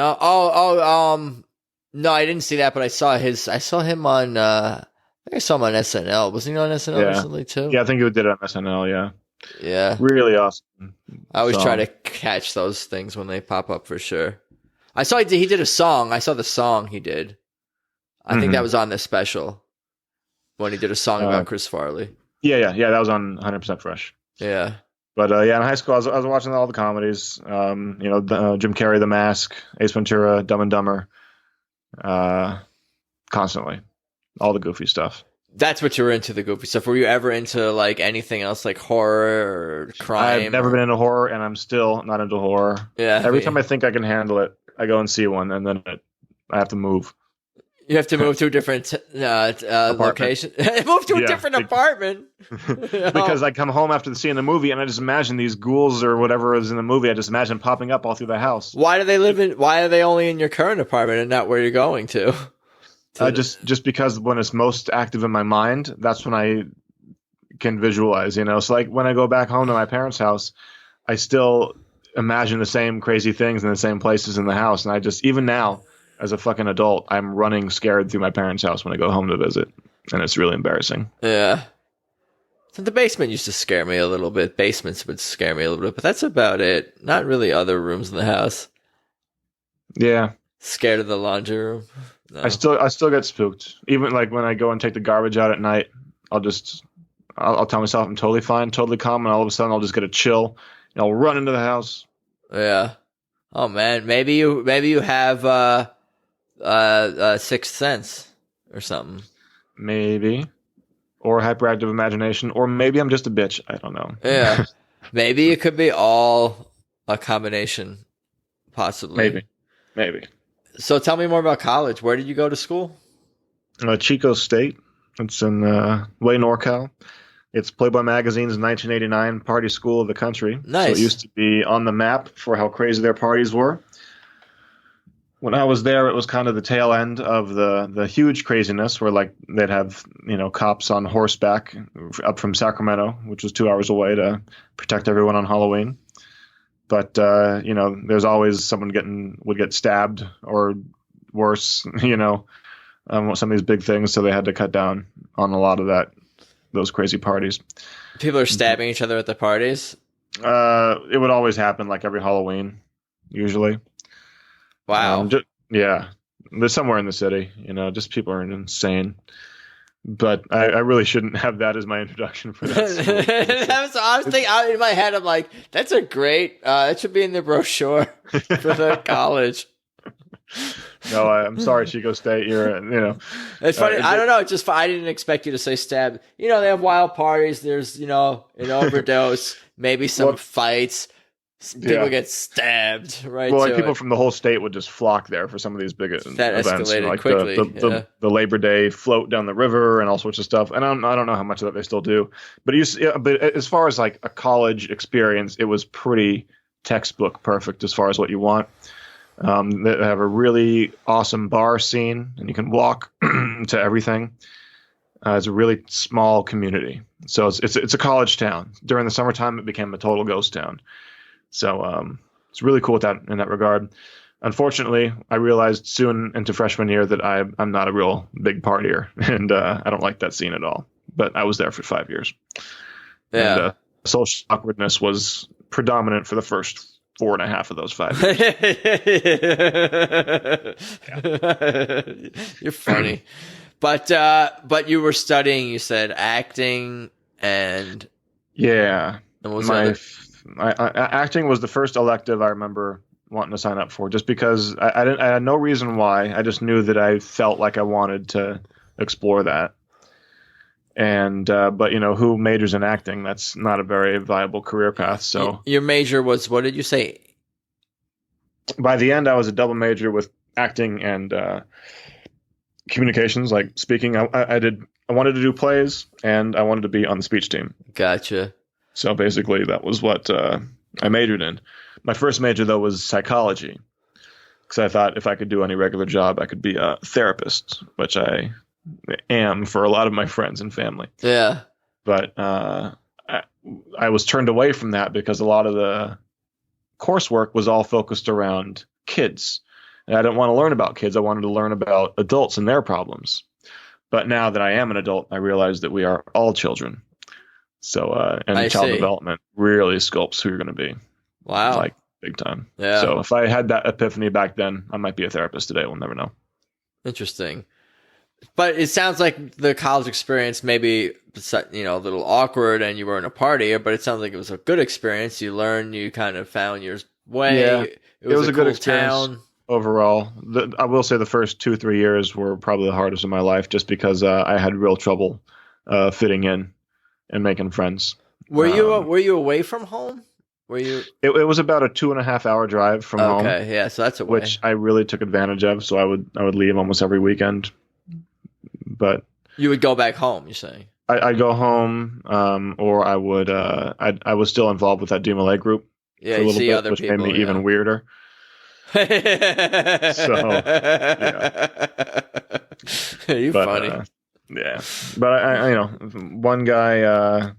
No, I didn't see that, but I saw him on. I think I saw him on SNL. Was he on SNL recently too? Yeah, I think he did it on SNL. Yeah. Yeah. Really awesome. I always try to catch those things when they pop up for sure. I saw he did a song. I saw the song he did. I think that was on this special when he did a song about Chris Farley. Yeah. That was on 100% Fresh. Yeah. But in high school, I was watching all the comedies. Jim Carrey, The Mask, Ace Ventura, Dumb and Dumber. Constantly, all the goofy stuff. That's what you were into, the goofy stuff. Were you ever into like anything else, like horror or crime? I've never been into horror, and I'm still not into horror. Yeah. Every time I think I can handle it, I go and see one, and then I have to move. You have to move to a different location. Move to a different apartment. Because I come home after seeing the movie, and I just imagine these ghouls or whatever is in the movie. I just imagine popping up all through the house. Why are they only in your current apartment and not where you're going to? Just because when it's most active in my mind, that's when I can visualize. So like when I go back home to my parents' house, I still imagine the same crazy things in the same places in the house, and I just even now, as a fucking adult, I'm running scared through my parents' house when I go home to visit, and it's really embarrassing. Yeah. So the basement used to scare me a little bit. Basements would scare me a little bit, but that's about it. Not really other rooms in the house. Yeah. Scared of the laundry room. No. I still get spooked. Even like when I go and take the garbage out at night, I'll tell myself I'm totally fine, totally calm, and all of a sudden I'll just get a chill, and I'll run into the house. Yeah. Oh man, maybe you have sixth sense or something. Maybe. Or hyperactive imagination, or maybe I'm just a bitch. I don't know. Yeah. Maybe it could be all a combination, possibly. Maybe. So tell me more about college. Where did you go to school? Chico State. It's in Way NorCal. It's Playboy Magazine's 1989 party school of the country. Nice. So it used to be on the map for how crazy their parties were. When I was there, it was kind of the tail end of the huge craziness where like they'd have, cops on horseback up from Sacramento, which was 2 hours away, to protect everyone on Halloween. But, there's always someone would get stabbed or worse, some of these big things. So they had to cut down on a lot of those crazy parties. People are stabbing each other at the parties. It would always happen, like every Halloween, usually. Wow. Yeah, there's somewhere in the city. Just people are insane. But I really shouldn't have that as my introduction for that school. I was thinking in my head. I'm like, that's a great. That should be in the brochure for the college. No, I'm sorry, Chico State. It's funny. I don't know. It's just I didn't expect you to say stab. They have wild parties. There's an overdose, maybe some fights. People get stabbed, right? Well, people from the whole state would just flock there for some of these big events. That escalated like quickly. The Labor Day float down the river and all sorts of stuff. And I don't know how much of that they still do. But but as far as like a college experience, it was pretty textbook perfect as far as what you want. They have a really awesome bar scene, and you can walk to everything. It's a really small community, so it's a college town. During the summertime, it became a total ghost town. So it's really cool in that regard. Unfortunately, I realized soon into freshman year that I'm not a real big partier, and I don't like that scene at all. But I was there for 5 years. Yeah. And social awkwardness was predominant for the first 4.5 of those 5 years. You're funny. But you were studying, you said, acting and... Yeah. And what was acting was the first elective I remember wanting to sign up for, just because I had no reason why. I just knew that I felt like I wanted to explore that. And but who majors in acting? That's not a very viable career path. So your major was, what did you say? By the end, I was a double major with acting and communications, like speaking. I wanted to do plays, and I wanted to be on the speech team. Gotcha. So basically, that was what I majored in. My first major, though, was psychology, because I thought if I could do any regular job, I could be a therapist, which I am for a lot of my friends and family. Yeah. But I was turned away from that because a lot of the coursework was all focused around kids. And I didn't want to learn about kids. I wanted to learn about adults and their problems. But now that I am an adult, I realize that we are all children. So, and child development really sculpts who you're going to be. Wow. Like, big time. Yeah. So if I had that epiphany back then, I might be a therapist today. We'll never know. Interesting. But it sounds like the college experience maybe, a little awkward and you weren't a partier, but it sounds like it was a good experience. You learned, you kind of found your way. Yeah, it was a good cool experience town. Overall. I will say the first 2-3 years were probably the hardest of my life, just because I had real trouble fitting in and making friends. Were you away from home? Were you? It was about a 2.5-hour drive from home. Okay, yeah, so that's a way. Which I really took advantage of. So I would leave almost every weekend. But you would go back home, you're saying? I'd go home, or I would. I was still involved with that DMLA group Yeah, for a you little see bit, other which people, made me even weirder. So, yeah. You're funny. Yeah, but I one guy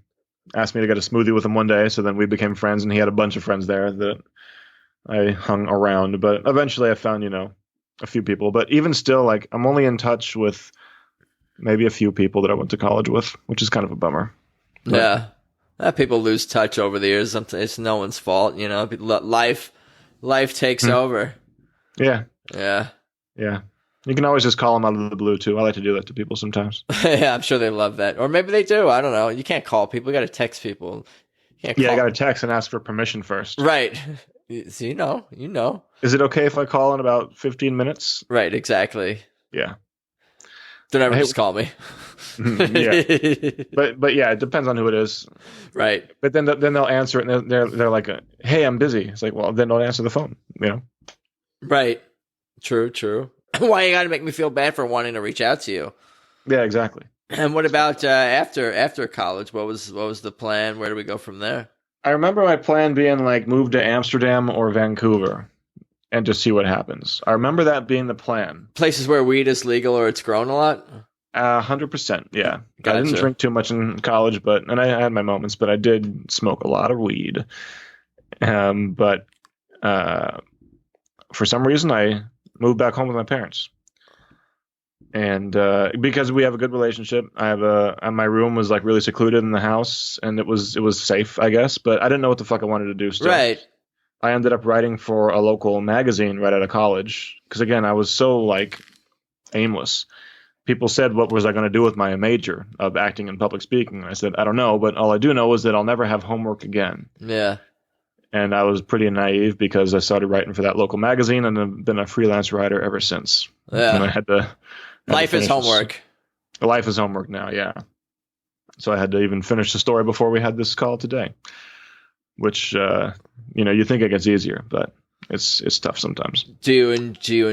asked me to get a smoothie with him one day, so then we became friends, and he had a bunch of friends there that I hung around. But eventually, I found a few people. But even still, like, I'm only in touch with maybe a few people that I went to college with, which is kind of a bummer. But, yeah, people lose touch over the years. It's no one's fault, Life takes over. Yeah. Yeah. Yeah. You can always just call them out of the blue, too. I like to do that to people sometimes. Yeah, I'm sure they love that. Or maybe they do. I don't know. You can't call people. You got to text people. I got to text and ask for permission first. Right. So you know. Is it okay if I call in about 15 minutes? Right, exactly. Yeah. Don't ever just call me. Yeah. But yeah, it depends on who it is. Right. But then they'll answer it, and they're like, "Hey, I'm busy." It's like, well, then don't answer the phone. Right. True. Why you got to make me feel bad for wanting to reach out to you? Yeah, exactly. And what about after college? What was the plan? Where do we go from there? I remember my plan being like move to Amsterdam or Vancouver and just see what happens. I remember that being the plan. Places where weed is legal or it's grown a lot? 100%, yeah. Gotcha. I didn't drink too much in college, and I had my moments, but I did smoke a lot of weed. But for some reason, I moved back home with my parents. And because we have a good relationship, my room was like really secluded in the house, and it was safe, I guess. But I didn't know what the fuck I wanted to do still. Right. I ended up writing for a local magazine right out of college because, again, I was so like aimless. People said, what was I going to do with my major of acting and public speaking? I said, I don't know, but all I do know is that I'll never have homework again. Yeah. And I was pretty naive because I started writing for that local magazine and have been a freelance writer ever since. Yeah. And I had to. Life is homework. Life is homework now, yeah. So I had to even finish the story before we had this call today, which, you think it gets easier, but it's tough sometimes. Do you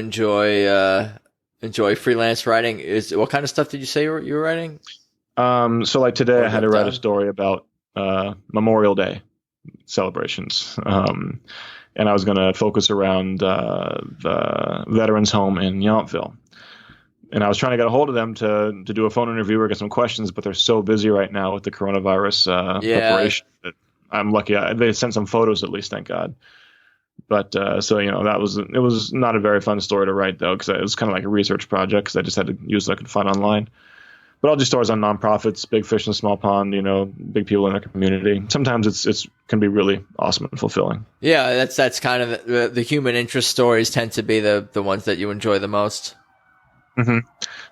enjoy freelance writing? What kind of stuff did you say you were writing? So like today I had to write a story about Memorial Day celebrations. And I was going to focus around the veterans home in Yountville. And I was trying to get a hold of them to do a phone interview or get some questions, but they're so busy right now with the coronavirus preparation that I'm lucky. They sent some photos at least, thank God. But so it was not a very fun story to write though, because it was kind of like a research project because I just had to use what I could find online. But I'll do stories on nonprofits, big fish in a small pond, big people in the community. Sometimes it's can be really awesome and fulfilling. Yeah, that's kind of the human interest stories tend to be the ones that you enjoy the most. Mm-hmm.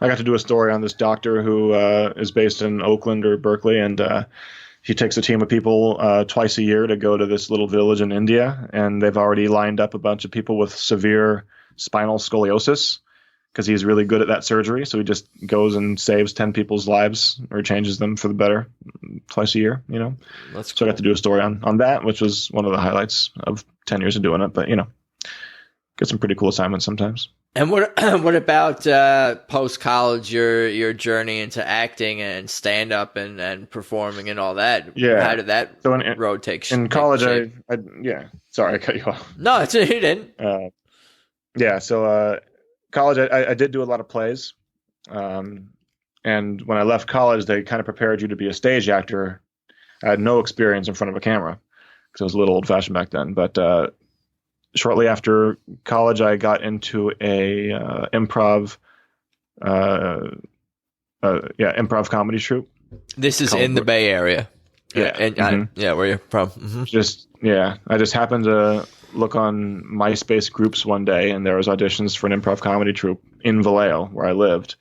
I got to do a story on this doctor who is based in Oakland or Berkeley, and he takes a team of people twice a year to go to this little village in India, and they've already lined up a bunch of people with severe spinal scoliosis because he's really good at that surgery. So he just goes and saves 10 people's lives or changes them for the better twice a year, That's cool. So I got to do a story on that, which was one of the highlights of 10 years of doing it. But, get some pretty cool assignments sometimes. And what about post college? Your journey into acting and stand up and performing and all that. Yeah. How did that road take? In college, sorry, I cut you off. No, you didn't. So college, I did do a lot of plays, and when I left college, they kind of prepared you to be a stage actor. I had no experience in front of a camera because I was a little old fashioned back then, but. Shortly after college, I got into a improv comedy troupe. This is in the Bay Area. Yeah. And where you're from. Mm-hmm. I just happened to look on MySpace groups one day, and there was auditions for an improv comedy troupe in Vallejo, where I lived.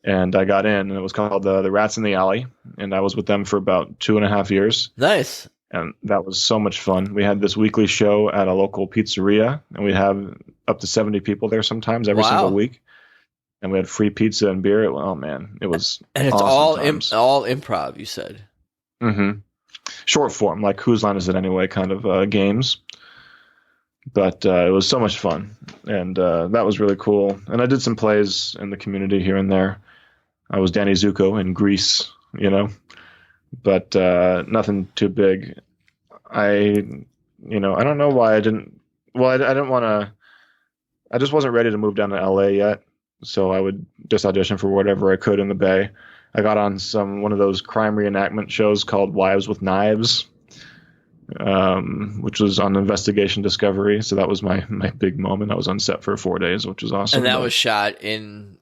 And I got in, and it was called the Rats in the Alley, and I was with them for about 2.5 years. Nice. And that was so much fun. We had this weekly show at a local pizzeria, and we'd have up to 70 people there sometimes every single week. And we had free pizza and beer. Oh man, it was and it's awesome all improv. You said, mm-hmm. Short form, like Whose Line Is It Anyway, kind of games. But it was so much fun, and that was really cool. And I did some plays in the community here and there. I was Danny Zuko in Grease, but nothing too big. I don't know why I didn't. Well, I didn't want to. I just wasn't ready to move down to LA yet, so I would just audition for whatever I could in the Bay. I got on one of those crime reenactment shows called Wives with Knives, which was on Investigation Discovery. So that was my big moment. I was on set for 4 days, which was awesome. And that was shot in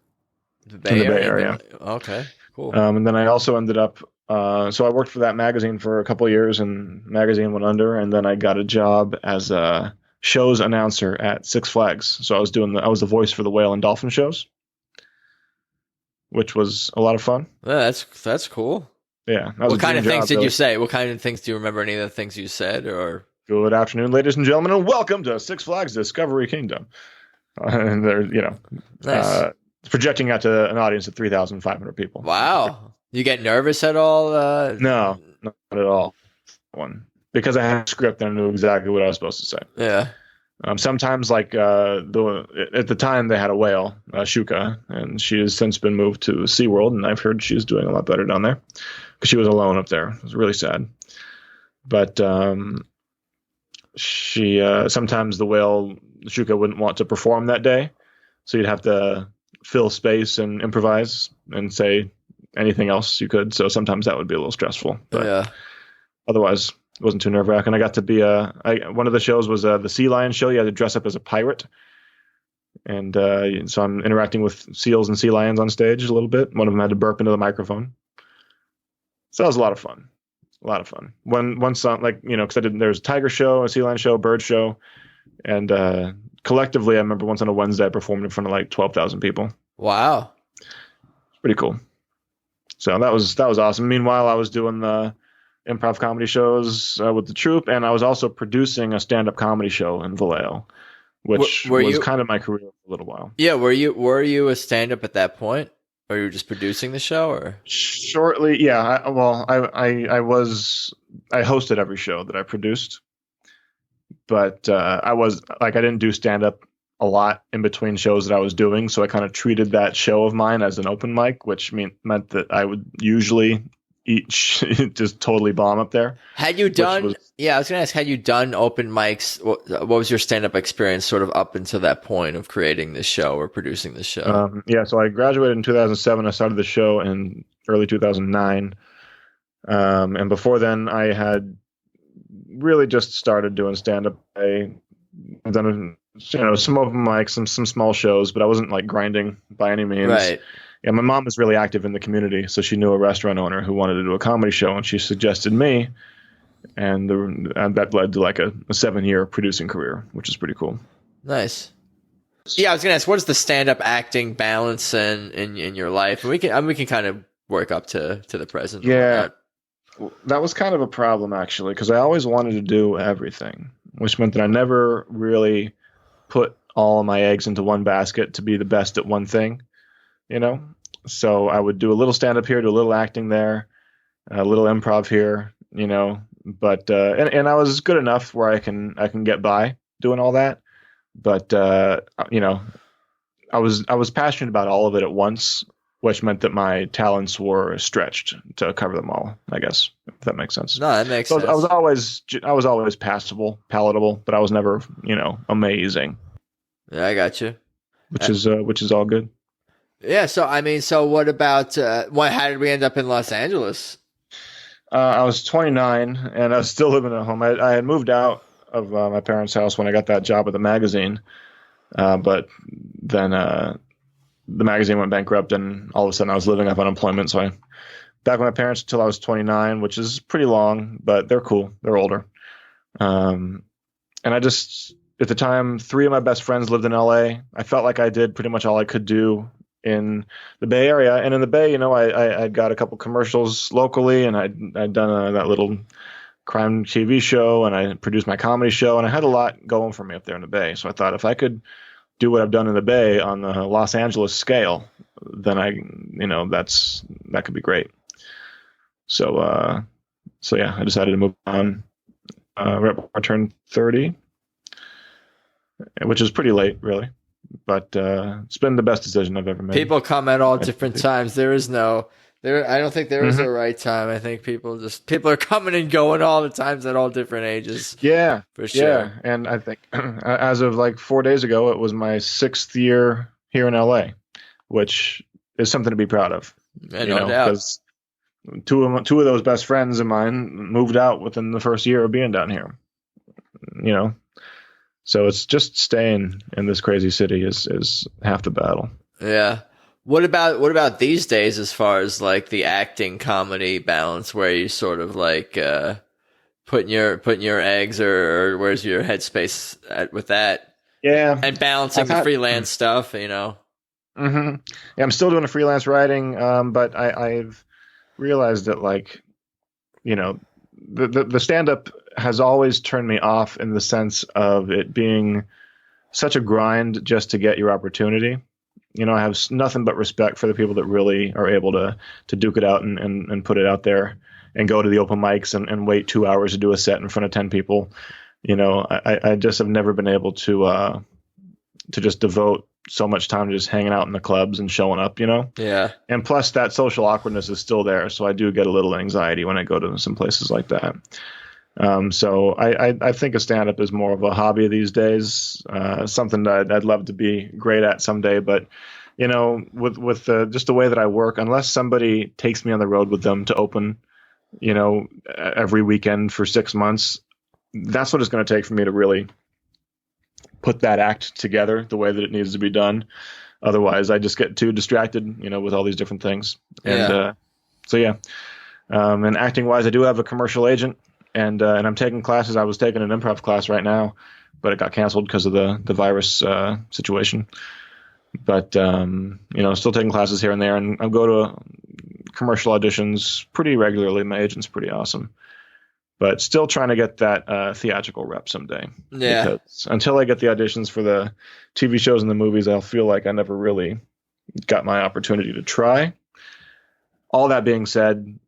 the Bay Area. Okay, cool. And then I also ended up. So I worked for that magazine for a couple of years, and magazine went under. And then I got a job as a shows announcer at Six Flags. So I was the voice for the whale and dolphin shows, which was a lot of fun. Yeah, that's cool. Yeah. What kind of things did you say? What kind of things do you remember? Any of the things you said? Or good afternoon, ladies and gentlemen, and welcome to Six Flags Discovery Kingdom. And they're nice. Projecting out to an audience of 3,500 people. Wow. You get nervous at all? No, not at all. Because I had a script and I knew exactly what I was supposed to say. Yeah. Sometimes, like at the time, they had a whale, Shuka, and she has since been moved to SeaWorld, and I've heard she's doing a lot better down there because she was alone up there. It was really sad. But she sometimes the whale Shuka wouldn't want to perform that day, so you'd have to fill space and improvise and say anything else you could. So sometimes that would be a little stressful, but otherwise it wasn't too nerve-wracking. I got to be one of the shows was the Sea Lion show. You had to dress up as a pirate, And so I'm interacting with seals and sea lions on stage a little bit. One of them had to burp into the microphone. So that was a lot of fun. A lot of fun. One song, like, because there's a tiger show, a sea lion show, bird show. And collectively, I remember once on a Wednesday, I performed in front of like 12,000 people. Wow. It's pretty cool. So that was awesome. Meanwhile, I was doing the improv comedy shows with the troupe, and I was also producing a stand-up comedy show in Vallejo, which was kind of my career for a little while. Yeah, were you a stand-up at that point, or you were just producing the show? Or shortly, yeah. I hosted every show that I produced, but I didn't do stand-up a lot in between shows that I was doing, so I kind of treated that show of mine as an open mic, which meant that I would usually just totally bomb up there. Had you done? I was gonna ask, had you done open mics? What was your stand-up experience sort of up until that point of creating this show or producing the show? So I graduated in 2007. I started the show in early 2009, and before then, I had really just started doing stand-up. I've done some open mics, some small shows, but I wasn't like grinding by any means. Right. Yeah, my mom was really active in the community, so she knew a restaurant owner who wanted to do a comedy show, and she suggested me, and that led to like a 7-year producing career, which is pretty cool. Nice. Yeah, I was gonna ask, what is the stand-up acting balance in your life? And we can kind of work up to the present. Yeah, that was kind of a problem actually, because I always wanted to do everything, which meant that I never really put all of my eggs into one basket to be the best at one thing. So I would do a little stand up here, do a little acting there, a little improv here, but and I was good enough where I can get by doing all that. But I was passionate about all of it at once, which meant that my talents were stretched to cover them all, I guess, if that makes sense. No, that makes sense. I was always passable, palatable, but I was never, amazing. Yeah, I got you. Which is all good. Yeah, so what about how did we end up in Los Angeles? I was 29 and I was still living at home. I had moved out of my parents' house when I got that job at the magazine, but then the magazine went bankrupt, and all of a sudden I was living off unemployment. So I back with my parents until I was 29, which is pretty long, but they're cool. They're older, and I just at the time 3 of my best friends lived in LA. I felt like I did pretty much all I could do in the Bay Area, and in the Bay, I got a couple commercials locally, and I'd done that little crime TV show, and I produced my comedy show, and I had a lot going for me up there in the Bay. So I thought if I could do what I've done in the Bay on the Los Angeles scale, then that could be great. So yeah, I decided to move on. Right before I turned 30, which is pretty late, really. But it's been the best decision I've ever made. People come at all different times. I don't think there is a right time. I think people are coming and going all the times at all different ages. Yeah, for sure. Yeah, and I think as of like 4 days ago, it was my 6th year here in LA, which is something to be proud of. No doubt. Because two of those best friends of mine moved out within the first year of being down here. So it's just staying in this crazy city is half the battle. Yeah. What about these days as far as like the acting comedy balance, where you sort of like putting your eggs or where's your headspace at with that? Yeah. And balancing the freelance stuff, Mm-hmm. Yeah, I'm still doing the freelance writing, but I've realized that the stand-up has always turned me off in the sense of it being such a grind just to get your opportunity. I have nothing but respect for the people that really are able to duke it out and put it out there and go to the open mics and wait 2 hours to do a set in front of 10 people. I just have never been able to just devote so much time to just hanging out in the clubs and showing up, Yeah. And plus that social awkwardness is still there. So I do get a little anxiety when I go to some places like that. So I think a stand-up is more of a hobby these days, something that I'd love to be great at someday. But, with just the way that I work, unless somebody takes me on the road with them to open, every weekend for 6 months, that's what it's going to take for me to really put that act together the way that it needs to be done. Otherwise, I just get too distracted, with all these different things. And Yeah. so yeah. And acting wise, I do have a commercial agent, and I'm taking classes. I was taking an improv class right now, but it got canceled because of the virus situation. But still taking classes here and there, and I go to commercial auditions pretty regularly. My agent's pretty awesome, but still trying to get that theatrical rep someday. Yeah. Because until I get the auditions for the TV shows and the movies, I'll feel like I never really got my opportunity to try. All that being said,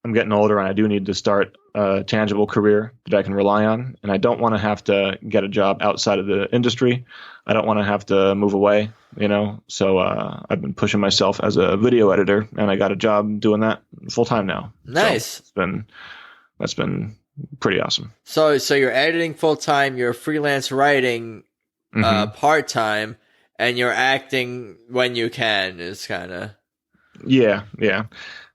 I'm getting older and I do need to start a tangible career that I can rely on. And I don't want to have to get a job outside of the industry. I don't want to have to move away, So I've been pushing myself as a video editor, and I got a job doing that full time now. Nice. So that's been pretty awesome. So you're editing full time, you're freelance writing part time, and you're acting when you can. Is kind of yeah.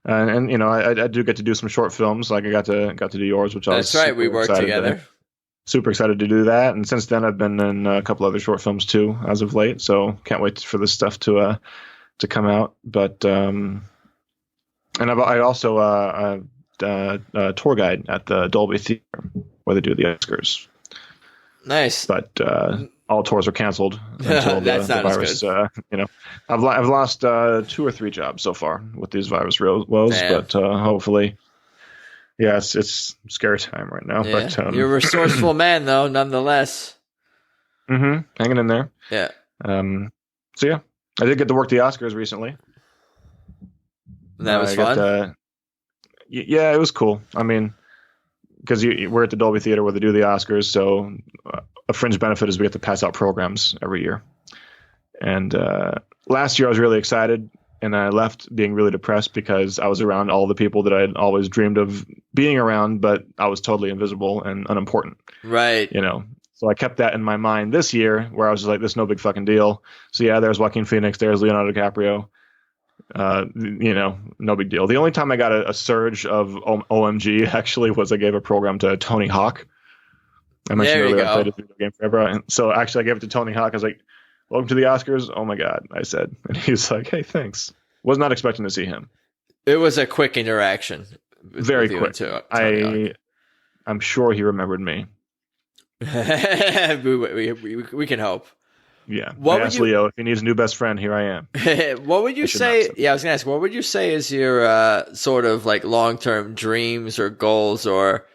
And I do get to do some short films. Like I got to do yours, which I was that's right. We worked together. Super excited to do that. And since then, I've been in a couple other short films too, as of late. So can't wait for this stuff to come out. But I also tour guide at the Dolby Theater where they do the Oscars. Nice. But all tours are canceled until the virus. I've lost 2 or 3 jobs so far with these virus woes, but hopefully, it's a scary time right now. Yeah. But you're a resourceful man, though, nonetheless. Hanging in there. Yeah. So yeah, I did get to work the Oscars recently. That was fun. Yeah, it was cool. I mean, because we're at the Dolby Theater where they do the Oscars, so a fringe benefit is we get to pass out programs every year. And last year I was really excited, and I left being really depressed because I was around all the people that I had always dreamed of being around, but I was totally invisible and unimportant. Right. So I kept that in my mind this year, where I was just like, this is no big fucking deal. So yeah, there's Joaquin Phoenix, there's Leonardo DiCaprio. No big deal. The only time I got a surge of OMG actually was I gave a program to Tony Hawk. I mentioned earlier I played a video game forever. And so actually I gave it to Tony Hawk. I was like, welcome to the Oscars. Oh my God, I said. And he was like, hey, thanks. Was not expecting to see him. It was a quick interaction. Very quick. I'm sure he remembered me. we can hope. Yeah. I asked Leo if he needs a new best friend. Here I am. What would you say? Yeah, I was gonna ask. What would you say is your sort of like long-term dreams or goals, or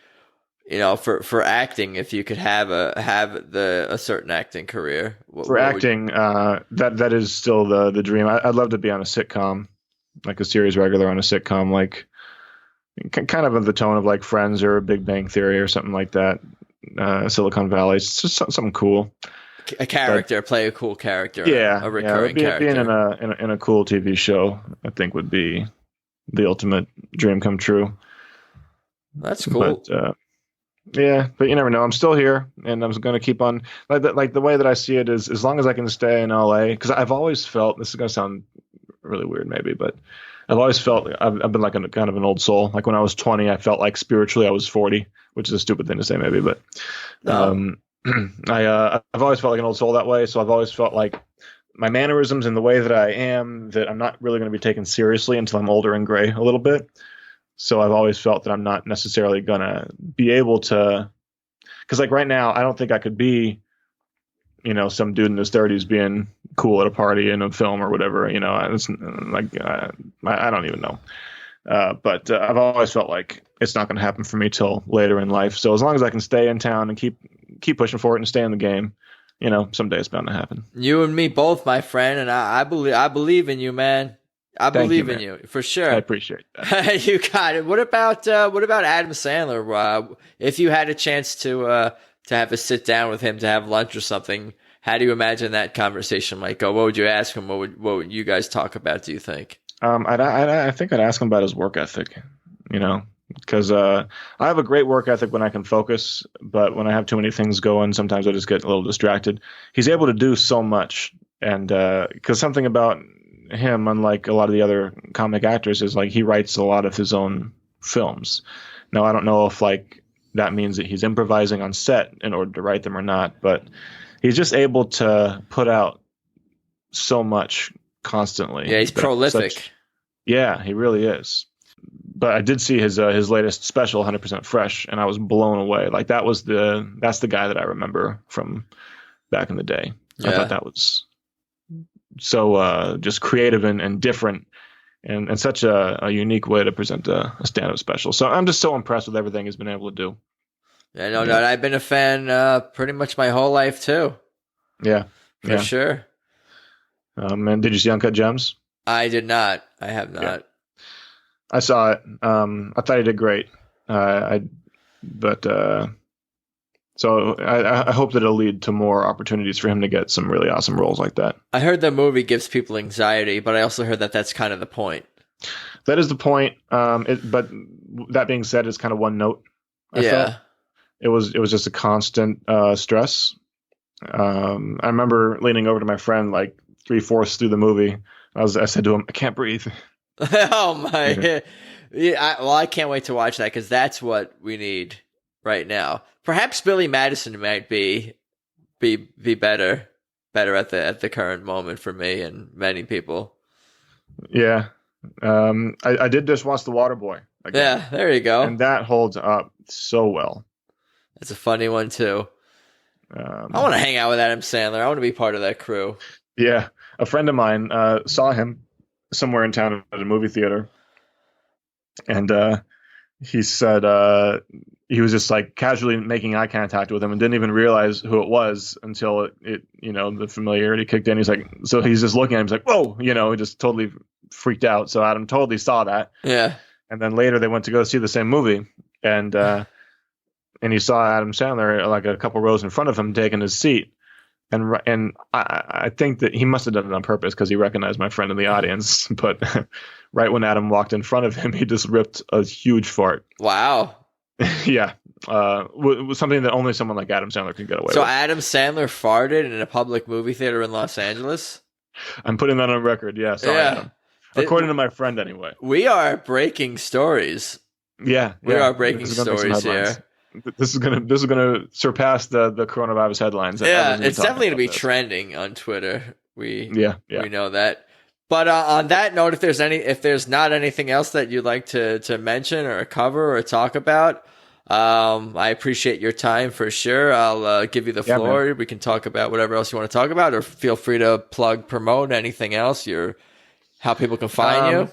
for acting? If you could have a certain acting career for acting, that is still the dream. I'd love to be on a sitcom, like a series regular on a sitcom, like kind of the tone of like Friends or Big Bang Theory or something like that. Silicon Valley. It's just something cool. A character, play a cool character. Yeah, a recurring character. Being in a cool TV show, I think would be the ultimate dream come true. That's cool. But, but you never know. I'm still here, and I'm going to keep on. Like the way that I see it is, as long as I can stay in LA, because I've always felt, this is going to sound really weird, maybe, but I've always felt I've been like kind of an old soul. Like when I was 20, I felt like spiritually I was 40, which is a stupid thing to say, maybe, but. No. I've always felt like an old soul that way. So I've always felt like my mannerisms and the way that I am, that I'm not really going to be taken seriously until I'm older and gray a little bit. So I've always felt that I'm not necessarily going to be able to, because like right now, I don't think I could be, some dude in his 30s being cool at a party in a film or whatever, it's like, I don't even know. But I've always felt like it's not going to happen for me till later in life. So as long as I can stay in town and keep pushing for it and stay in the game, someday it's bound to happen. You and me both, my friend, and I believe in you, man. I believe in you for sure. I appreciate that. You got it. What about Adam Sandler? If you had a chance to have a sit down with him, to have lunch or something, how do you imagine that conversation might go? What would you ask him? What would you guys talk about, do you think? I think I'd ask him about his work ethic, because I have a great work ethic when I can focus, but when I have too many things going, sometimes I just get a little distracted. He's able to do so much, and because something about him, unlike a lot of the other comic actors, is like he writes a lot of his own films. Now, I don't know if like that means that he's improvising on set in order to write them or not, but he's just able to put out so much constantly. Yeah, he's prolific. Yeah, he really is. But I did see his latest special, 100% Fresh, and I was blown away. Like that's the guy that I remember from back in the day. Yeah. I thought that was so just creative and different, and such a unique way to present a stand-up special. So I'm just so impressed with everything he's been able to do. Yeah, no doubt. I've been a fan pretty much my whole life too. Yeah, for sure. And did you see Uncut Gems? I did not. I have not. Yeah. I saw it. I thought he did great. So I hope that it'll lead to more opportunities for him to get some really awesome roles like that. I heard the movie gives people anxiety, but I also heard that that's kind of the point. That is the point. But that being said, it's kind of one note. I felt. It was just a constant stress. I remember leaning over to my friend like 3/4 through the movie. I said to him, "I can't breathe." Oh my! Yeah, I can't wait to watch that because that's what we need right now. Perhaps Billy Madison might be better at the current moment for me and many people. Yeah, I did just watch The Waterboy again. Yeah, there you go. And that holds up so well. That's a funny one too. I want to hang out with Adam Sandler. I want to be part of that crew. Yeah, a friend of mine saw him somewhere in town at a movie theater, and he said he was just like casually making eye contact with him and didn't even realize who it was until it the familiarity kicked in. He's like, so he's just looking at him. He's like, whoa, he just totally freaked out. So Adam totally saw that. Yeah. And then later they went to go see the same movie, and he saw Adam Sandler like a couple rows in front of him taking his seat. And I think that he must have done it on purpose because he recognized my friend in the audience. But right when Adam walked in front of him, he just ripped a huge fart. Wow. Yeah. It was something that only someone like Adam Sandler can get away with. So Adam Sandler farted in a public movie theater in Los Angeles? I'm putting that on record. Yeah. Sorry, Adam. According to my friend, anyway. We are breaking stories. Yeah. We are breaking stories here. This is gonna surpass the coronavirus headlines. Yeah, it's definitely gonna be trending on Twitter. We know that. But on that note, if there's not anything else that you'd like to mention or cover or talk about, I appreciate your time for sure. I'll give you the floor. Man. We can talk about whatever else you want to talk about, or feel free to promote anything else. How people can find you.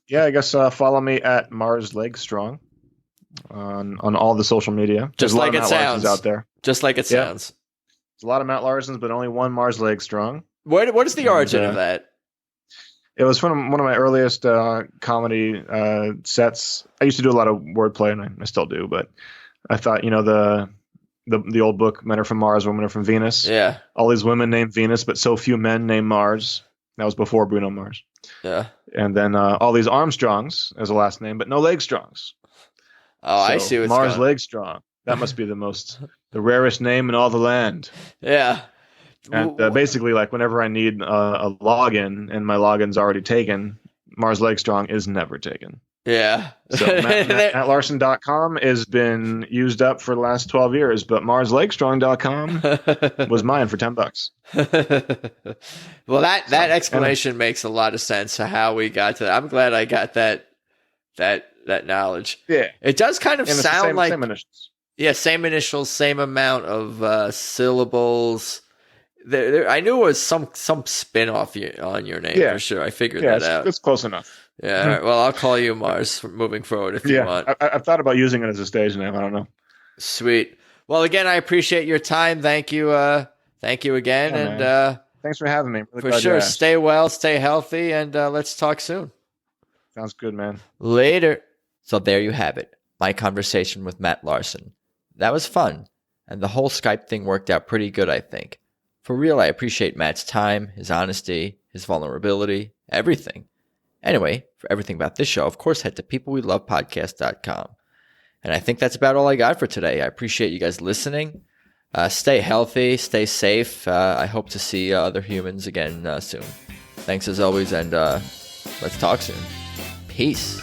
Yeah, I guess follow me at Mars Leg Strong on all the social media. Just like it sounds out there. Just like it sounds. There's a lot of Matt Larsons, but only one Mars Leg Strong. What is the origin of that? It was from one of my earliest comedy sets. I used to do a lot of wordplay, and I still do. But I thought, the old book, Men Are From Mars, Women Are From Venus. Yeah. All these women named Venus, but so few men named Mars. That was before Bruno Mars. Yeah. And then all these Armstrongs as a last name, but no Leg Strongs. Oh, so I see what's Mars Leg Strong. That must be the rarest name in all the land. Yeah. And basically, like whenever I need a login and my login's already taken, Mars Leg Strong is never taken. Yeah. So MattLarson.com has been used up for the last 12 years, but MarsLegStrong.com was mine for $10. Well, that explanation makes a lot of sense to how we got to that. I'm glad I got that knowledge. Yeah. It does kind of sound like same initials. Yeah, same initials, same amount of syllables. There, I knew it was some spin-off on your name for sure. I figured that out. It's close enough. Yeah, all right. Well, I'll call you Mars moving forward if you want. I've thought about using it as a stage name. I don't know. Sweet. Well, again, I appreciate your time. Thank you again, and thanks for having me. Really for sure. Stay well, stay healthy, and let's talk soon. Sounds good, man. Later. So there you have it. My conversation with Matt Larson. That was fun, and the whole Skype thing worked out pretty good, I think. For real, I appreciate Matt's time, his honesty, his vulnerability, everything. Anyway, for everything about this show, of course, head to peoplewelovepodcast.com. And I think that's about all I got for today. I appreciate you guys listening. Stay healthy, stay safe. I hope to see other humans again soon. Thanks as always, and let's talk soon. Peace.